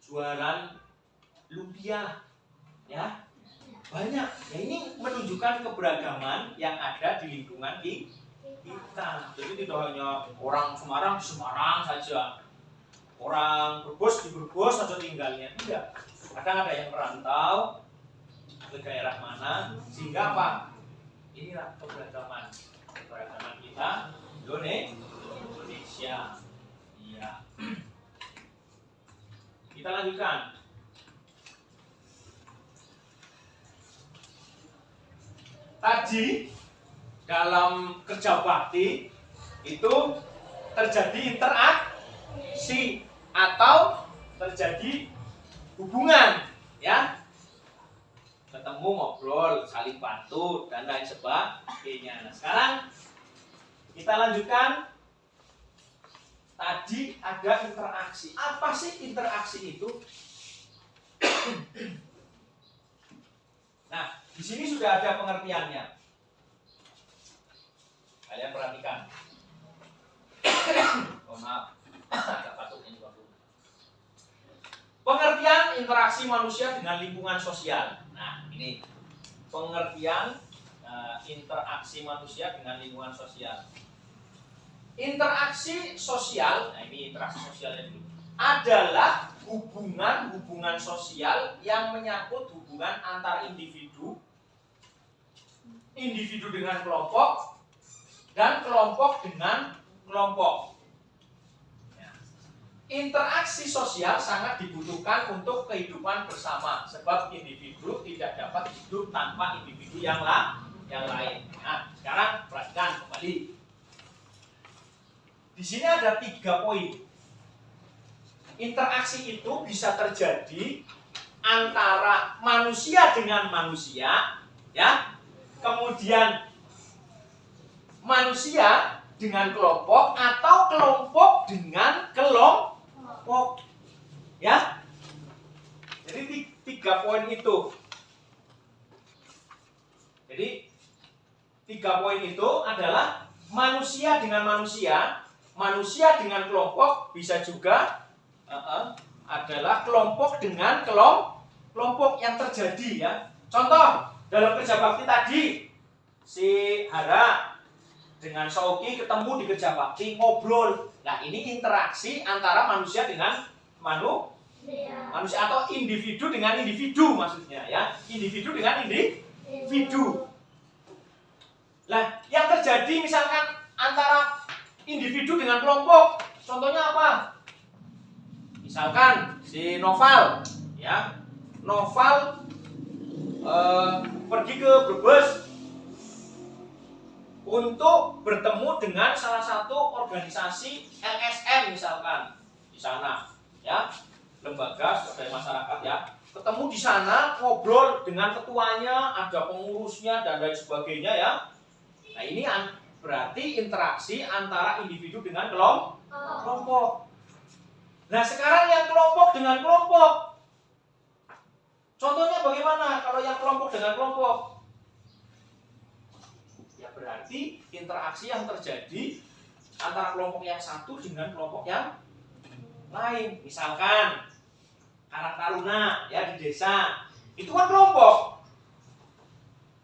[SPEAKER 1] jualan lumpia. Ya. Banyak. Ya, ini menunjukkan keberagaman yang ada di lingkungan kita. Jadi tidak hanya orang Semarang saja. Orang Brebes di Brebes saja tinggalnya. Tidak. Kadang ada yang merantau ke daerah mana, sehingga apa? Inilah keberagaman kita Indonesia. Iya. Kita lanjutkan. Tadi dalam kerja bakti itu terjadi interaksi atau terjadi hubungan, ya. Ketemu, ngobrol, saling bantu dan lain sebagainya. Nah, sekarang kita lanjutkan. Tadi ada interaksi. Apa sih interaksi itu? Nah, di sini sudah ada pengertiannya. Kalian perhatikan. Oh, maaf, agak batuk ini waktu. Pengertian interaksi manusia dengan lingkungan sosial. Nah, ini pengertian interaksi manusia dengan lingkungan sosial. Interaksi sosial, nah ini interaksi sosialnya dulu, adalah hubungan sosial yang menyangkut hubungan antar individu, individu dengan kelompok, dan kelompok dengan kelompok. Interaksi sosial sangat dibutuhkan untuk kehidupan bersama, sebab individu tidak dapat hidup tanpa individu yang lain. Nah, sekarang perhatikan kembali. Di sini ada 3 poin. interaksi itu bisa terjadi antara manusia dengan manusia, ya. Kemudian manusia dengan kelompok atau kelompok dengan kelompok, ya. Jadi 3 poin itu. Jadi 3 poin itu adalah manusia dengan manusia, manusia dengan kelompok, bisa juga adalah kelompok dengan kelompok yang terjadi, ya. Contoh dalam kerja bakti tadi, si Hara dengan Soki ketemu di kerja bakti, ngobrol. Nah, ini interaksi antara manusia dengan manusia atau individu dengan individu maksudnya, ya. Individu dengan individu. Nah, yang terjadi misalkan antara individu dengan kelompok, contohnya apa? Misalkan si Noval, ya. Noval pergi ke Brebes untuk bertemu dengan salah satu organisasi LSM misalkan di sana, ya, lembaga swadaya masyarakat, ya. Ketemu di sana, ngobrol dengan ketuanya, ada pengurusnya dan lain sebagainya, ya. Nah, ini berarti interaksi antara individu dengan kelompok. Nah, sekarang yang kelompok dengan kelompok, contohnya bagaimana kalau yang kelompok dengan kelompok? Ya, berarti interaksi yang terjadi antara kelompok yang satu dengan kelompok yang lain. Misalkan Karang Taruna, ya, di desa, itu kan kelompok.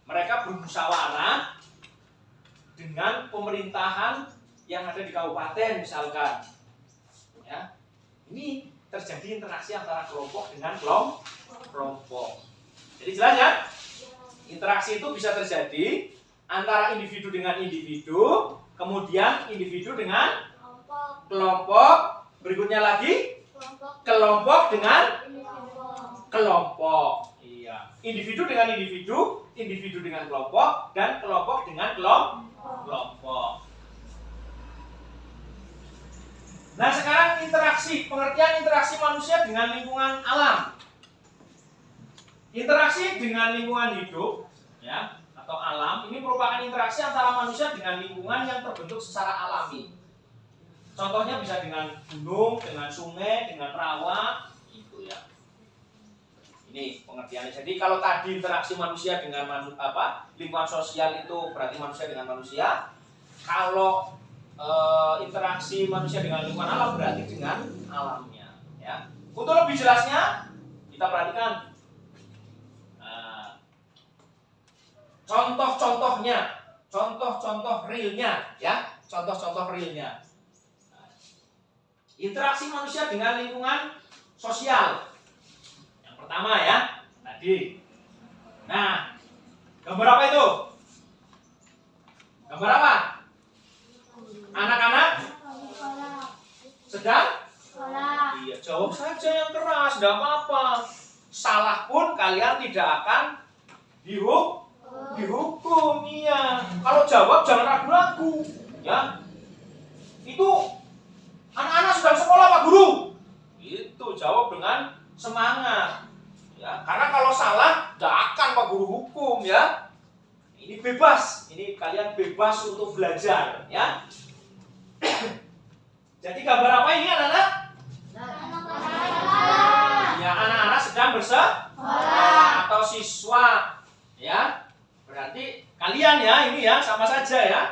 [SPEAKER 1] Mereka bermusyawarah dengan pemerintahan yang ada di kabupaten misalkan, ya. Ini terjadi interaksi antara kelompok dengan kelompok. Jadi jelas, ya? Interaksi itu bisa terjadi antara individu dengan individu, kemudian individu dengan kelompok, berikutnya lagi kelompok dengan kelompok. Iya, individu dengan individu, individu dengan kelompok, dan kelompok dengan kelompok. Nah, sekarang interaksi, pengertian interaksi manusia dengan lingkungan alam. Interaksi dengan lingkungan hidup, ya, atau alam, ini merupakan interaksi antara manusia dengan lingkungan yang terbentuk secara alami. Contohnya bisa dengan gunung, dengan sungai, dengan rawa, itu, ya. Ini pengertiannya. Jadi kalau tadi interaksi manusia dengan lingkungan sosial itu berarti manusia dengan manusia. Kalau interaksi manusia dengan lingkungan alam berarti dengan alamnya, ya. Untuk lebih jelasnya kita perhatikan contoh-contohnya, contoh-contoh realnya, ya, contoh-contoh realnya. Interaksi manusia dengan lingkungan sosial. Yang pertama, ya, tadi. Nah, gambar apa itu? Gambar apa? Anak-anak sedang? Iya, jawab saja yang keras, tidak apa-apa. Salah pun kalian tidak akan dihukum, iya. Kalau jawab jangan ragu-ragu, ya. Itu anak-anak sedang sekolah, Pak Guru. Itu jawab dengan semangat, ya. Karena kalau salah, tidak akan Pak Guru hukum, ya. Ini bebas, ini kalian bebas untuk belajar, ya. Jadi gambar apa ini, anak-anak? Ya, anak-anak sedang bersekolah atau siswa, ya. Berarti kalian, ya, ini, ya, sama saja, ya.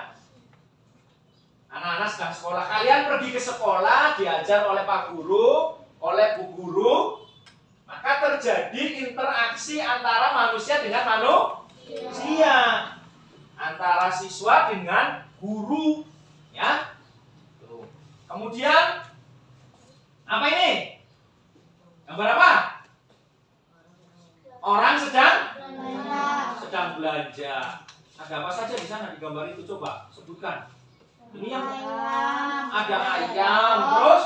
[SPEAKER 1] Anak-anak sedang sekolah. Kalian pergi ke sekolah, diajar oleh Pak Guru, oleh Bu Guru, maka terjadi interaksi antara manusia dengan manusia, antara siswa dengan guru, ya. Tuh. Kemudian apa ini? Gambar apa? Orang sedang belanja. Ada apa saja di sana di gambar itu, coba sebutkan. Ini yang ada ayam, terus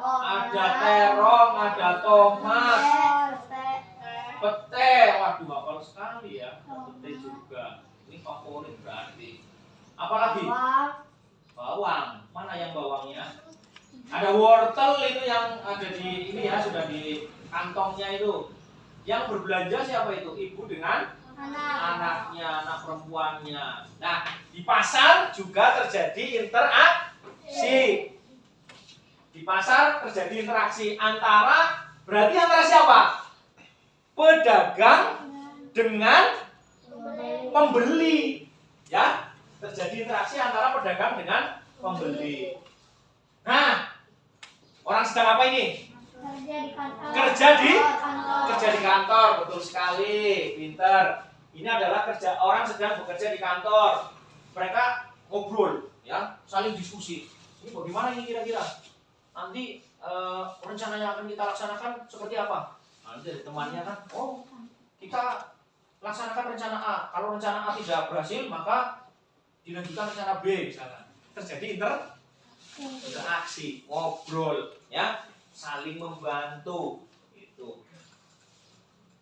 [SPEAKER 1] ada terong, ada tomat, pete. Waduh, hafal sekali, ya. Pete juga. Ini favorit berarti. Apalagi? Bawang. Mana yang bawangnya? Ada wortel itu yang ada di ini ya, sudah di kantongnya itu. Yang berbelanja siapa itu? Ibu dengan anaknya, anak perempuannya. Nah, di pasar juga terjadi interaksi. Di pasar terjadi interaksi berarti antara siapa? Pedagang dengan pembeli. Ya, terjadi interaksi antara pedagang dengan pembeli. Nah, orang sedang apa ini? Kerja di kantor, betul sekali, pinter. Ini adalah orang sedang bekerja di kantor. Mereka ngobrol, ya, saling diskusi. Ini bagaimana ini kira-kira? Nanti rencananya akan kita laksanakan seperti apa? Nanti dari temannya kan, oh kita laksanakan rencana A. Kalau rencana A tidak berhasil, maka dilanjutkan rencana B misalkan. Terjadi interaksi, ngobrol, ya, saling membantu, itu.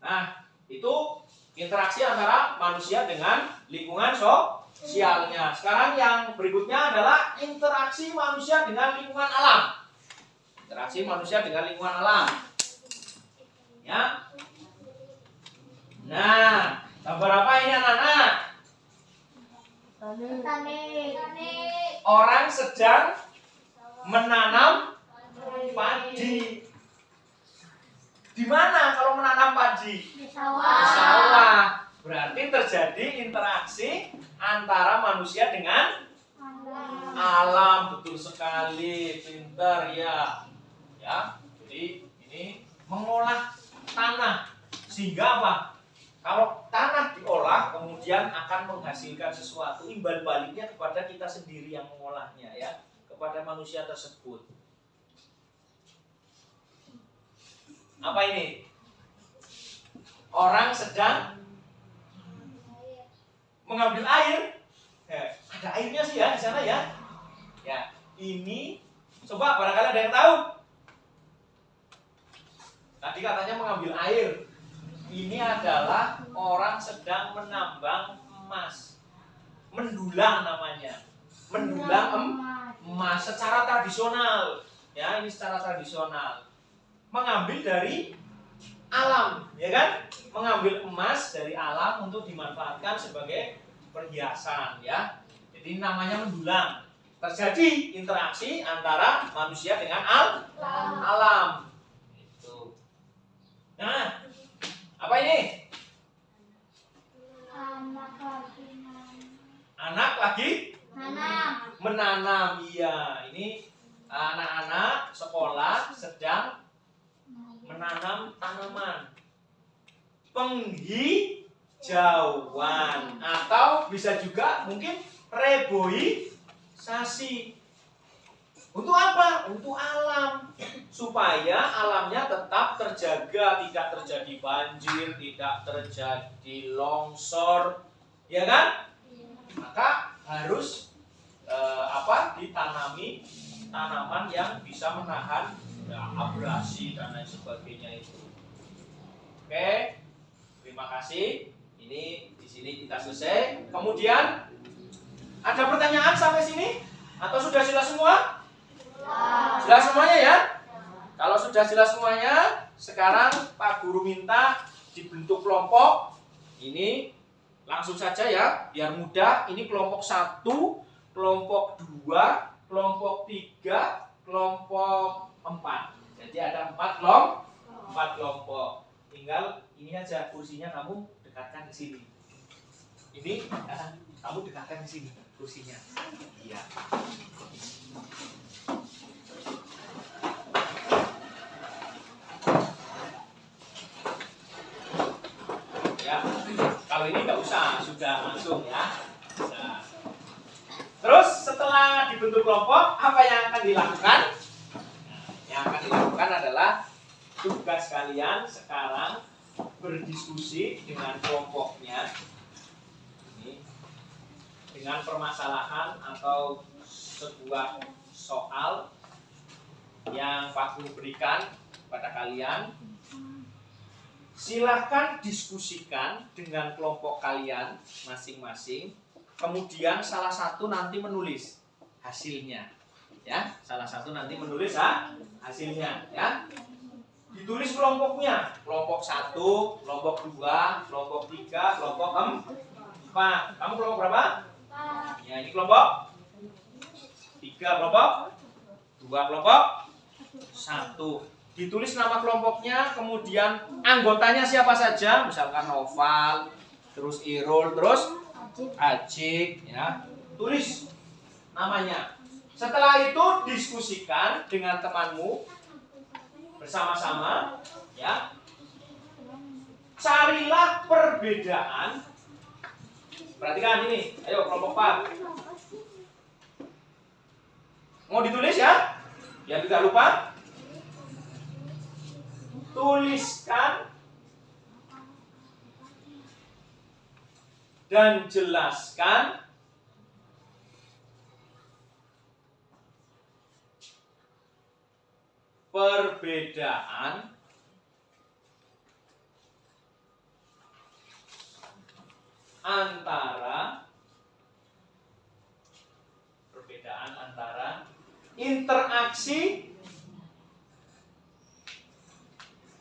[SPEAKER 1] Nah, itu interaksi antara manusia dengan lingkungan sosialnya. Sekarang yang berikutnya adalah interaksi manusia dengan lingkungan alam. Interaksi manusia dengan lingkungan alam. Ya. Nah, gambar apa ini anak-anak? Orang sedang menanam padi. Di mana kalau menanam padi? Di sawah. Berarti terjadi interaksi antara manusia dengan alam. Betul sekali, pintar ya. Ya, jadi ini mengolah tanah sehingga apa? Kalau tanah diolah kemudian akan menghasilkan sesuatu, imbal baliknya kepada kita sendiri yang mengolahnya, ya, kepada manusia tersebut. Apa ini? Orang sedang mengambil air. Ada airnya sih ya di sana ya. Ya, ini coba barangkali ada yang tahu. Tadi katanya mengambil air. Ini adalah orang sedang menambang emas. Mendulang namanya. Mendulang emas secara tradisional. Ya, ini secara tradisional. Mengambil dari alam, ya kan? Mengambil emas dari alam untuk dimanfaatkan sebagai perhiasan, ya. Jadi namanya mendulang. Terjadi interaksi antara manusia dengan alam. Itu. Nah, apa ini? Anak lagi menanam. Iya, ini anak-anak sekolah sedang menanam tanaman. Penghijauan atau bisa juga mungkin reboisasi. Untuk apa? Untuk alam. Supaya alamnya tetap terjaga, tidak terjadi banjir, tidak terjadi longsor, ya kan? Maka harus ditanami tanaman yang bisa menahan abrasi dan lain sebagainya itu. Oke, terima kasih. Ini di sini kita selesai. Kemudian ada pertanyaan sampai sini atau sudah jelas semua? Jelas semuanya ya? Kalau sudah jelas semuanya, sekarang Pak Guru minta dibentuk kelompok. Ini langsung saja ya, biar mudah. Ini kelompok 1, kelompok 2, kelompok 3, kelompok 4. Jadi ada 4 kelompok. Tinggal ini aja kursinya kamu dekatkan ke sini. Ini kamu dekatkan ke sini kursinya. Iya. Ya, kalau ini nggak usah, sudah langsung ya. Nah. Terus setelah dibentuk kelompok, apa yang akan dilakukan? Nah, yang akan dilakukan adalah tugas kalian sekarang berdiskusi dengan kelompoknya. Ini dengan permasalahan atau sebuah soal yang Pak Guru berikan pada kalian. Silahkan diskusikan dengan kelompok kalian masing-masing. Kemudian salah satu nanti menulis hasilnya, Ya, salah satu nanti menulis hasilnya ya. Ditulis kelompoknya, kelompok 1, kelompok 2, kelompok 3, kelompok 4. Kamu kelompok berapa? Ya, ini kelompok 3, kelompok 2, kelompok 1. Ditulis nama kelompoknya, kemudian anggotanya siapa saja, misalkan Noval, terus Irul, terus Ajik ya. Tulis namanya. Setelah itu diskusikan dengan temanmu bersama-sama ya. Carilah perbedaan. Perhatikan ini. Ayo kelompok 4. Mau ditulis ya? Biar tidak lupa. Tuliskan dan jelaskan perbedaan antara interaksi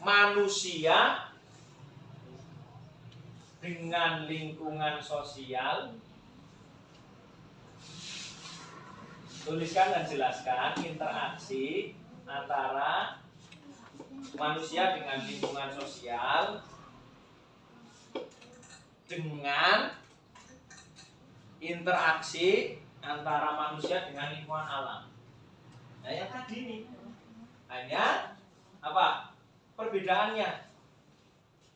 [SPEAKER 1] manusia dengan lingkungan sosial. Tuliskan dan jelaskan interaksi antara manusia dengan lingkungan sosial dengan interaksi antara manusia dengan lingkungan alam. Nah, yang tadi nih hanya apa? Perbedaannya.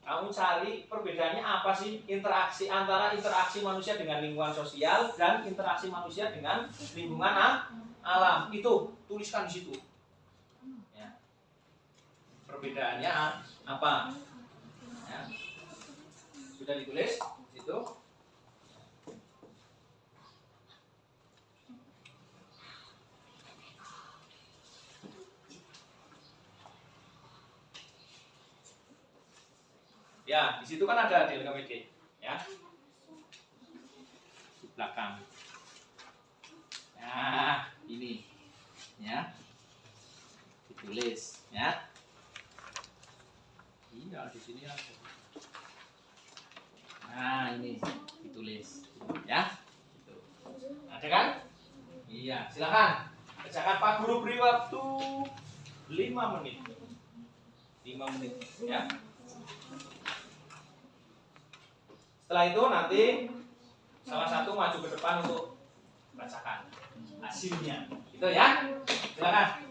[SPEAKER 1] Kamu cari perbedaannya apa sih interaksi antara interaksi manusia dengan lingkungan sosial dan interaksi manusia dengan lingkungan alam. Itu tuliskan di situ. Ya. Perbedaannya apa? Ya. Sudah ditulis di situ? Ya, di situ kan ada DLKPD, ya. Di belakang. Nah, ini, ya. Ditulis, ya. Iya, di sini ada. Nah, ini ditulis, ya. Gitu. Ada kan? Iya, silakan. Kerjakan, Pak Guru beri waktu 5 menit. 5 menit, ya. Setelah itu nanti salah satu maju ke depan untuk bacakan hasilnya. Gitu ya. Silakan.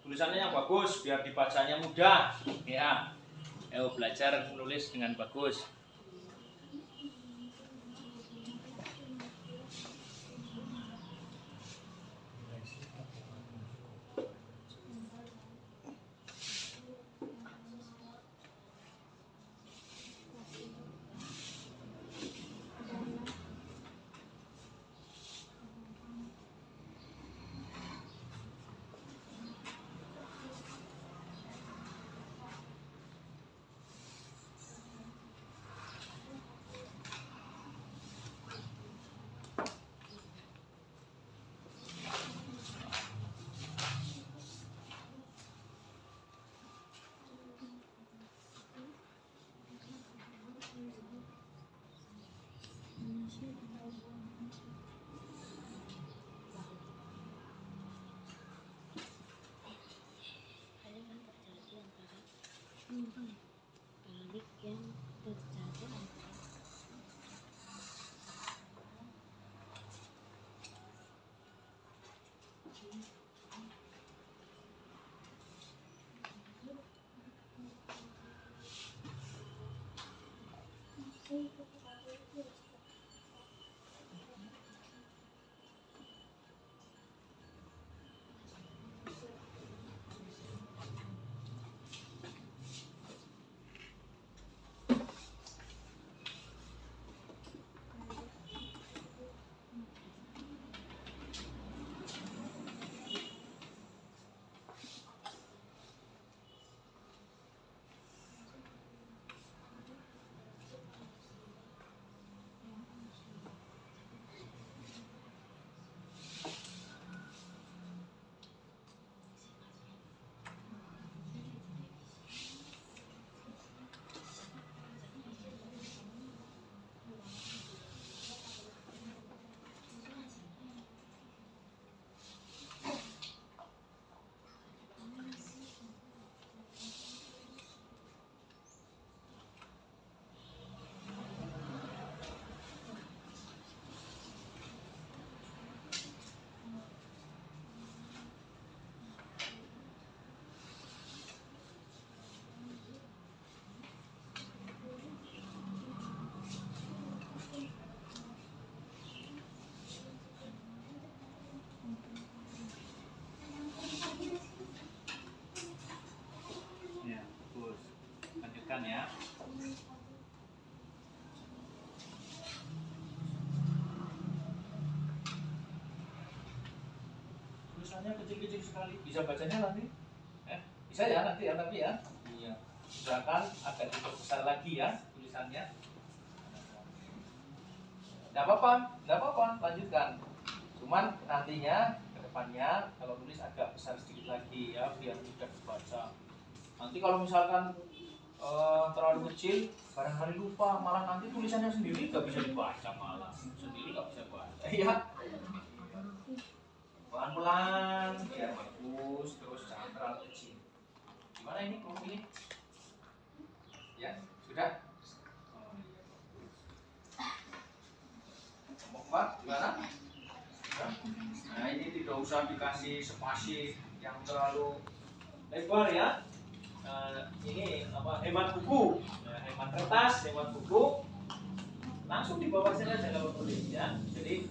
[SPEAKER 1] Tulisannya yang bagus biar dibacanya mudah ya. Ayo belajar menulis dengan bagus.
[SPEAKER 2] Balik yang terjadi
[SPEAKER 1] ya. Tulisannya kecil-kecil sekali. Bisa bacanya nanti? Bisa ya nanti ya tapi ya. Iya. Usahakan agak diperbesar lagi ya tulisannya. Nggak apa-apa, lanjutkan. Cuman nantinya ke depannya kalau tulis agak besar sedikit lagi ya biar mudah dibaca. Nanti kalau misalkan terlalu kecil barangkali lupa, malah nanti tulisannya sendiri nggak bisa dibaca, malah sendiri nggak bisa baca. Iya. Pelan-pelan biar bagus, terus jangan terlalu kecil. Gimana ini kelompok ini? Ya, sudah? Kelompok 4 gimana? Sudah? Nah, ini tidak usah dikasih spasi yang terlalu lebar ya. Ini apa? Hemat buku, hemat kertas, hemat buku. Langsung di bawah saja kalau tulis ya. Jadi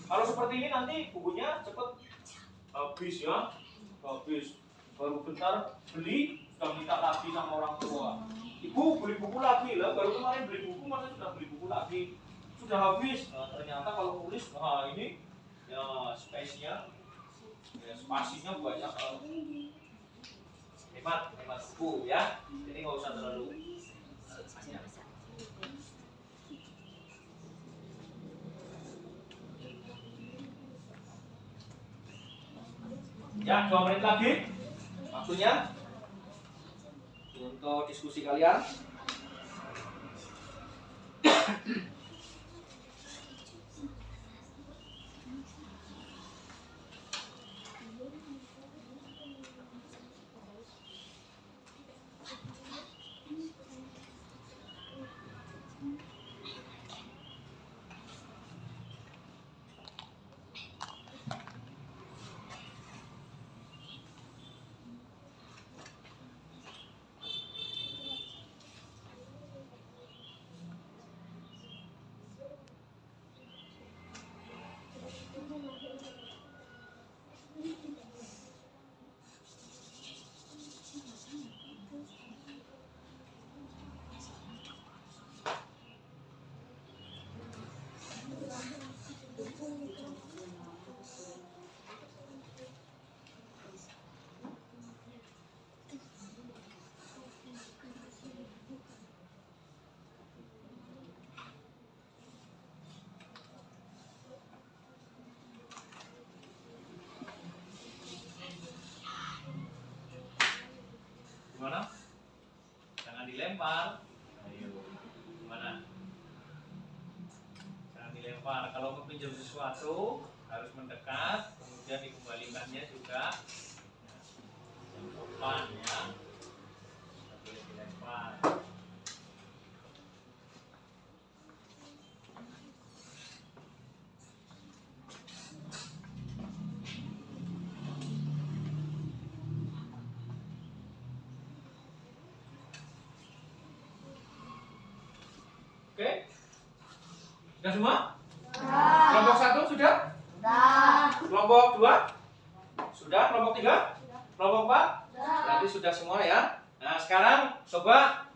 [SPEAKER 1] kalau seperti ini nanti bukunya cepat habis ya, habis. Baru bentar beli sudah minta lagi sama orang tua. Ibu beli buku lagi lah, baru kemarin beli buku masa sudah beli buku lagi, sudah habis. Nah, ternyata kalau tulis, nah ini ya space-nya, ya, spasinya banyak. Hemat buku ya, jadi nggak usah terlalu banyak. Ya, 2 menit lagi waktunya untuk diskusi kalian. Gimana? Jangan dilempar. Ayo, gimana? Jangan dilempar. Kalau meminjam sesuatu harus mendekat, kemudian dikembalikannya juga yang sopan ya. Tidak boleh dilempar. Oke? Sudah semua? Kelompok 1 sudah? Kelompok 2? Sudah? Kelompok 3? Kelompok 4? Berarti sudah semua ya. Nah sekarang coba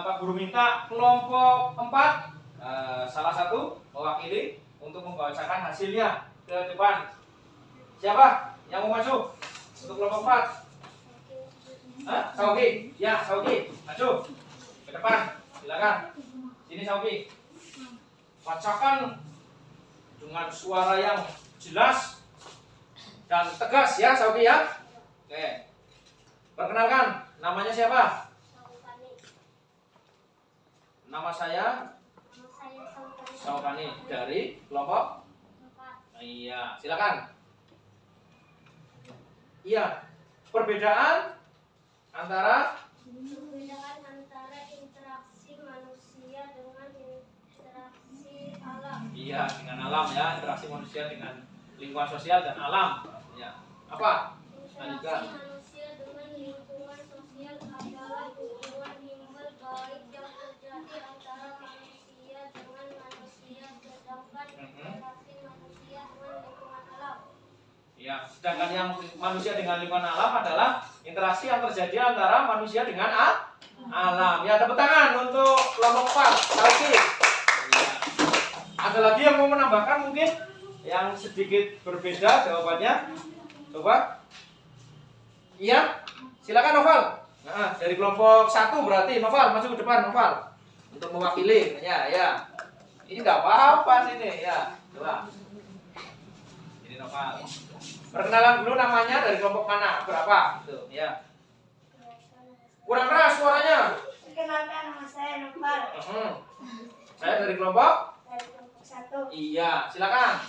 [SPEAKER 1] Pak Guru minta kelompok 4 salah satu mewakili untuk membacakan hasilnya ke depan. Siapa yang mau maju untuk kelompok 4? Sauki? Ya, Sauki, maju ke depan, silakan. Sini Sauki, bacakan dengan suara yang jelas dan tegas ya Sauki ya. Oke, perkenalkan, namanya siapa? Nama saya Saukani dari kelompok. Iya, silakan. Iya, perbedaan antara
[SPEAKER 2] interaksi manusia dengan interaksi alam.
[SPEAKER 1] Iya, dengan alam ya, interaksi manusia dengan lingkungan sosial dan alam. Ya. Apa?
[SPEAKER 2] Interaksi manusia dengan lingkungan sosial adalah hubungan timbal balik yang terjadi antara manusia dengan manusia, sedangkan interaksi manusia dengan lingkungan alam.
[SPEAKER 1] Ya, sedangkan yang manusia dengan lingkungan alam adalah interaksi yang terjadi antara manusia dengan alam. Ya, tepuk tangan untuk kelompok 4. Lagi. Ya. Ada lagi yang mau menambahkan mungkin yang sedikit berbeda jawabannya? Coba. Iya, silakan Noval. Nah, dari kelompok 1 berarti Noval maju ke depan Noval untuk mewakili. Ya. Ini nggak apa-apa sini ya. Coba. Ini Noval. Perkenalan dulu namanya dari kelompok mana? Berapa? Tuh, ya. Kurang keras suaranya.
[SPEAKER 2] Perkenalkan, nama saya Noval.
[SPEAKER 1] Saya dari kelompok?
[SPEAKER 2] Dari kelompok 1.
[SPEAKER 1] Iya, silakan.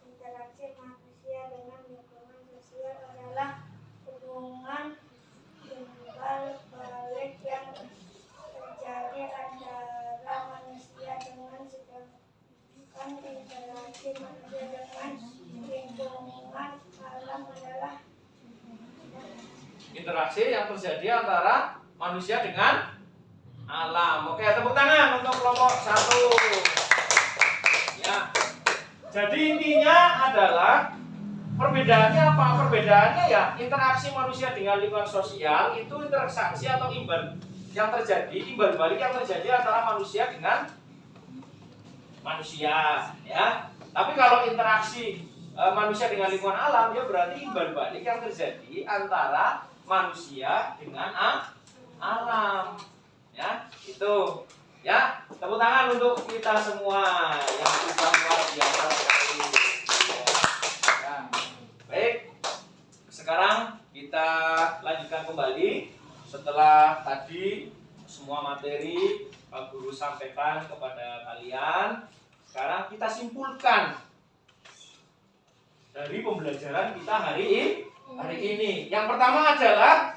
[SPEAKER 2] Interaksi manusia dengan lingkungan sosial adalah hubungan timbal balik yang terjadi antara manusia dengan sedangkan interaksi manusia dengan lingkungan alam adalah
[SPEAKER 1] Interaksi yang terjadi antara manusia dengan alam. Oke, tepuk tangan untuk kelompok 1. Ya. Jadi intinya adalah perbedaannya apa? Perbedaannya ya interaksi manusia dengan lingkungan sosial itu interaksi atau imbal yang terjadi, imbal balik yang terjadi antara manusia dengan manusia, ya. Tapi kalau interaksi manusia dengan lingkungan alam ya berarti imbal balik yang terjadi antara manusia dengan alam, ya. Itu, ya. Tepuk tangan untuk kita semua yang sudah luar biasa sekali. Ya. Baik, sekarang kita lanjutkan kembali setelah tadi semua materi Pak Guru sampaikan kepada kalian. Sekarang kita simpulkan dari pembelajaran kita hari ini. Yang pertama adalah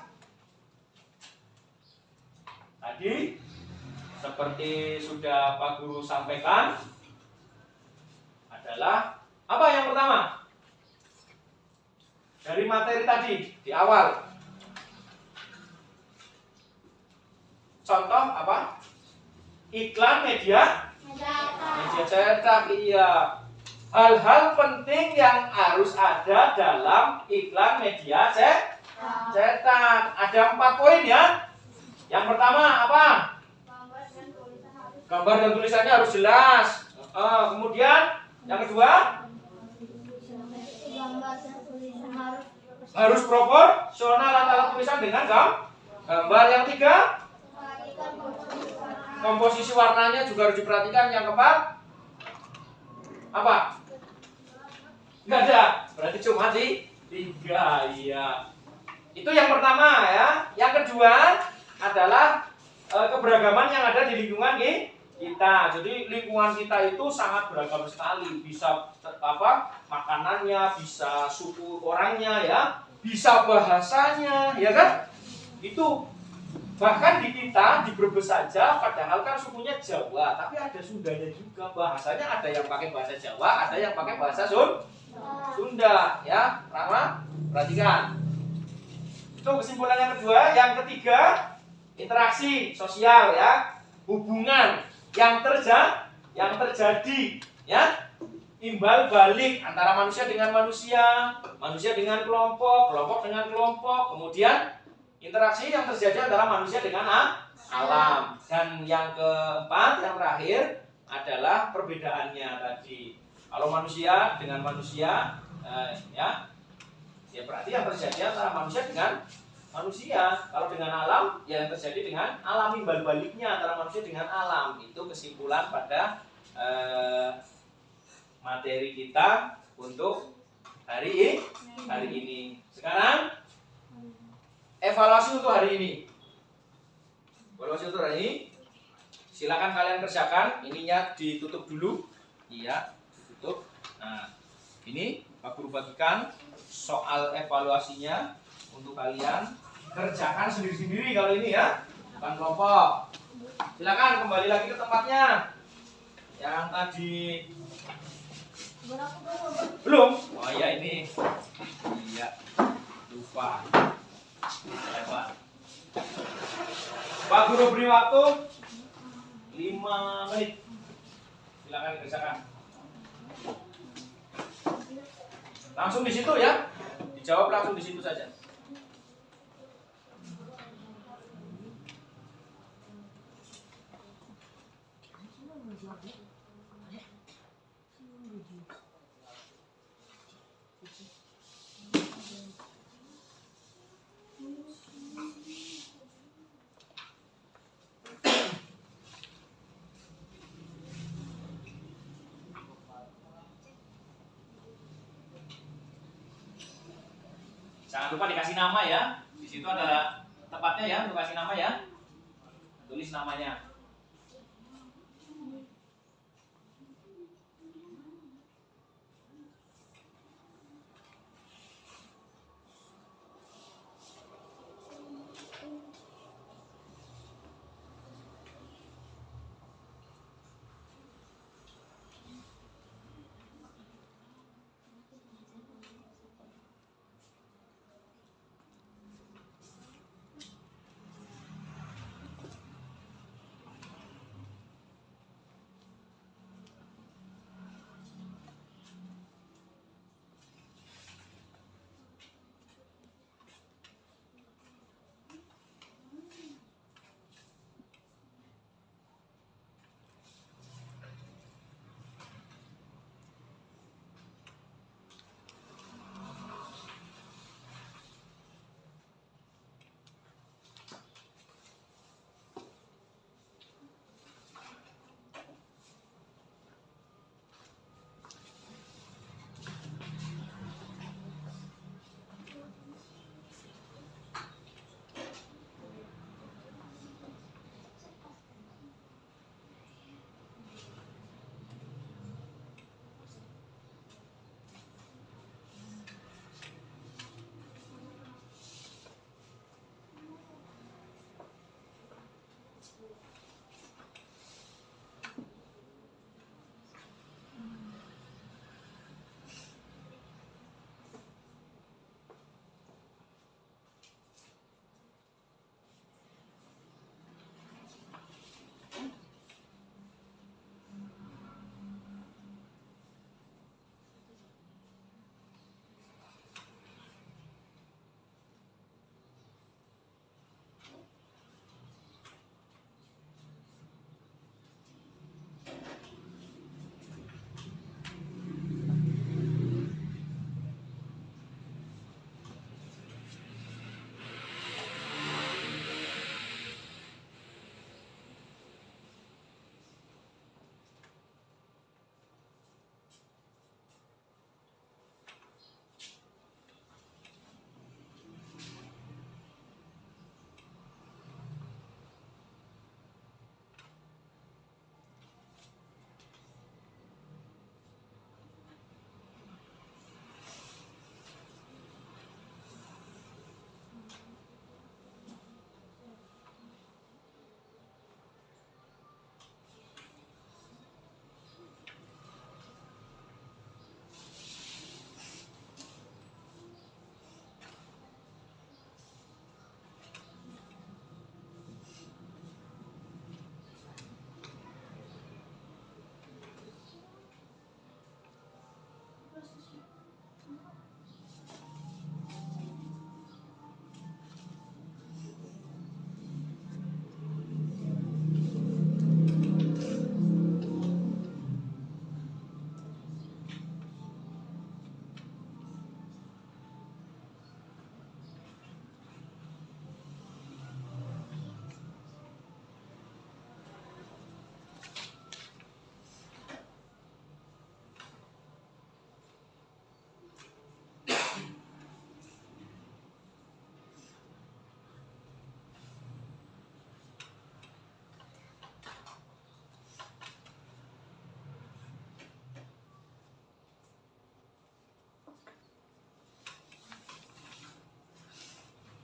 [SPEAKER 1] tadi seperti sudah Pak Guru sampaikan adalah apa yang pertama? Dari materi tadi di awal. Contoh apa? Iklan media cetak, iya. Hal-hal penting yang harus ada dalam iklan media cetak. Ada 4 poin ya. Yang pertama apa? Gambar dan tulisannya harus jelas. Kemudian yang kedua harus proporsional antara tulisan dengan gambar. Yang ketiga komposisi warnanya juga harus diperhatikan. Yang keempat apa? Nggak ada, berarti cuma di 3 ya. Itu yang pertama ya. Yang kedua adalah keberagaman yang ada di lingkungan kita. Jadi lingkungan kita itu sangat beragam sekali. Bisa makanannya, bisa suku orangnya ya, bisa bahasanya, ya kan? Itu bahkan di kita di Brebes saja, padahal kan sukunya Jawa, tapi ada Sundanya juga. Bahasanya ada yang pakai bahasa Jawa, ada yang pakai bahasa Sunda, ya. Rama, perhatikan. Itu kesimpulan yang kedua. Yang ketiga, interaksi sosial ya, hubungan yang terjadi ya, imbal balik antara manusia dengan manusia, manusia dengan kelompok, kelompok dengan kelompok, kemudian interaksi yang terjadi antara manusia dengan alam. Dan yang keempat, yang terakhir adalah perbedaannya tadi. Kalau manusia dengan manusia, ya berarti yang terjadi antara manusia dengan manusia. Kalau dengan alam, ya yang terjadi dengan alam, imbal baliknya antara manusia dengan alam. Itu kesimpulan pada materi kita untuk hari ini. Sekarang evaluasi untuk hari ini. Evaluasi untuk hari ini. Silakan kalian kerjakan. Ininya ditutup dulu. Iya, ditutup. Nah, ini Pak Guru bagikan soal evaluasinya untuk kalian. Kerjakan sendiri-sendiri kalau ini ya, bukan kelompok. Silakan kembali lagi ke tempatnya. Yang tadi belum? Oh iya ini. Iya. Lupa. Hebat. Pak Guru beri waktu 5 menit. Silakan kerjakan. Langsung di situ ya. Dijawab langsung di situ saja. Jangan lupa dikasih nama ya. Di situ ada tempatnya ya untuk kasih nama ya. Tulis namanya.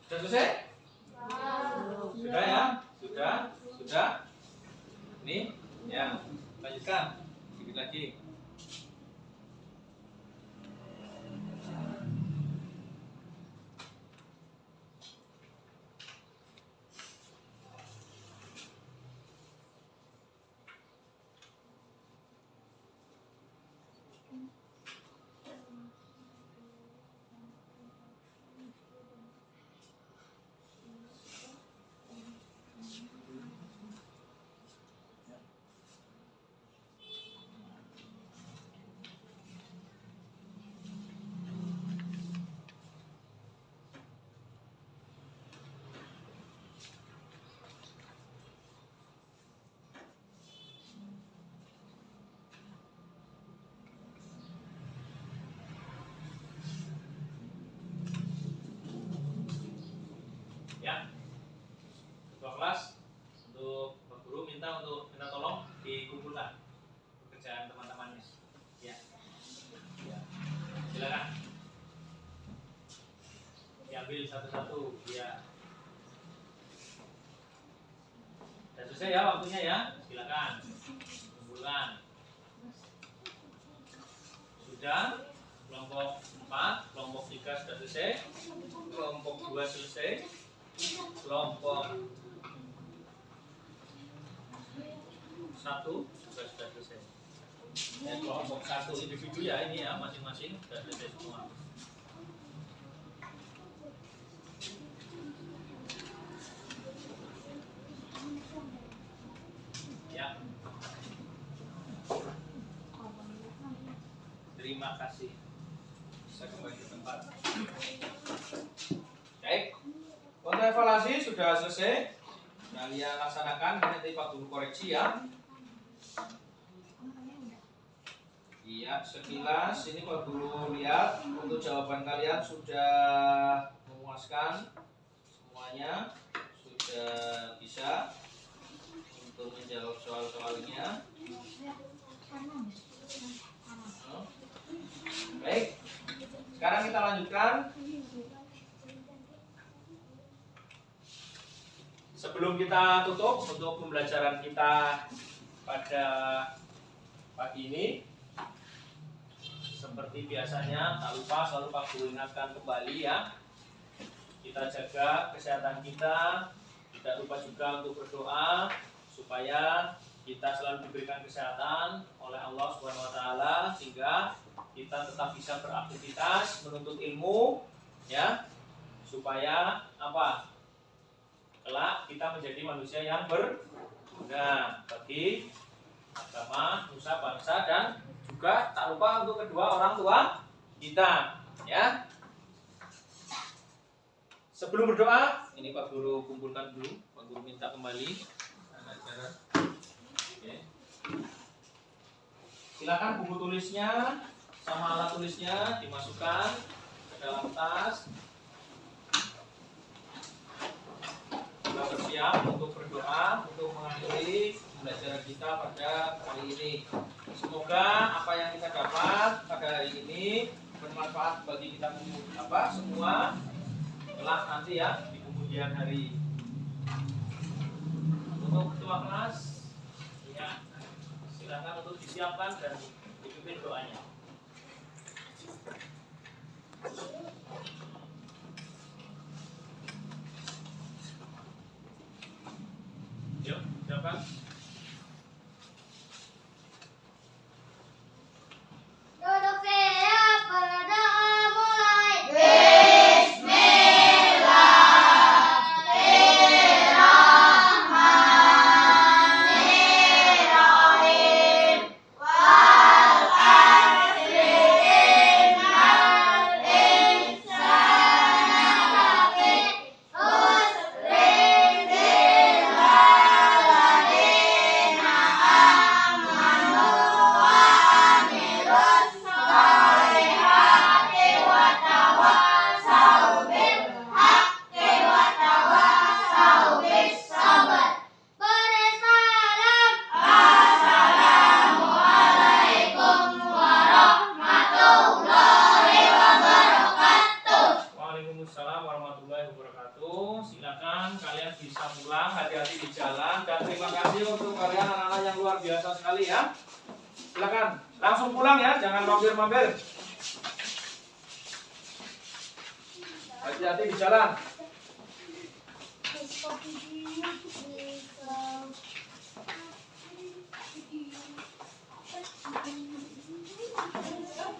[SPEAKER 1] Sudah selesai? Sudah ya? Sudah? Ini, ya, lanjutkan. Sedikit lagi. Ya. Ketua kelas untuk Pak Guru minta tolong dikumpulkan pekerjaan teman-temannya. Ya. Ya. Silakan. Diambil satu-satu. Ya. Sudah selesai ya waktunya ya. Silakan. Kumpulkan. Sudah. Kelompok 4, kelompok 3 sudah selesai. Kelompok 2 selesai. Kelompok 1 juga sudah selesai. Dan kelompok 1 individu ya ini ya, masing-masing sudah selesai semua. Ya. Terima kasih. Bisa kembali ke tempat. Baik. Untuk evaluasi sudah selesai. Kalian laksanakan, nanti Pak Guru koreksi ya. Iya, sekilas ini Pak Guru lihat untuk jawaban kalian sudah memuaskan semuanya, sudah bisa untuk menjawab soal-soalnya. Baik, sekarang kita lanjutkan. Sebelum kita tutup untuk pembelajaran kita pada pagi ini, seperti biasanya, tak lupa selalu Pak Guru ingatkan kembali ya, kita jaga kesehatan kita, tidak lupa juga untuk berdoa supaya kita selalu diberikan kesehatan oleh Allah Subhanahu Wa Taala sehingga kita tetap bisa beraktivitas, menuntut ilmu, ya, supaya apa? Kelak kita menjadi manusia yang berguna bagi agama, nusa, bangsa, dan juga tak lupa untuk kedua orang tua kita, ya. Sebelum berdoa, ini Pak Guru kumpulkan dulu, Pak Guru minta kembali. Oke. Silakan buku tulisnya sama alat tulisnya dimasukkan ke dalam tas. Kita bersiap untuk berdoa untuk mengakhiri pembelajaran kita pada hari ini. Semoga apa yang kita dapat pada hari ini bermanfaat bagi kita semua kelak nanti ya di kemudian hari. Untuk ketua kelas, ya, silakan untuk disiapkan dan dipimpin doanya. Yuk, silakan.
[SPEAKER 2] Duduk siap, berdoa mulai. Bismillahirrahmanirrahim. Wal asri innal insana lafi khusrin illa alladziina amanu wa amilus solihati wa tawassaw bil haqqi wa tawassaw bis sabr. Beri salam. Assalamualaikum warahmatullahi wabarakatuh.
[SPEAKER 1] Waalaikumsalam warahmatullahi wabarakatuh. Silakan kalian bisa pulang, hati-hati di jalan, dan terima kasih untuk kalian anak-anak yang luar biasa sekali ya. Silakan langsung pulang ya, jangan mampir-mampir. Hati-hati di jalan.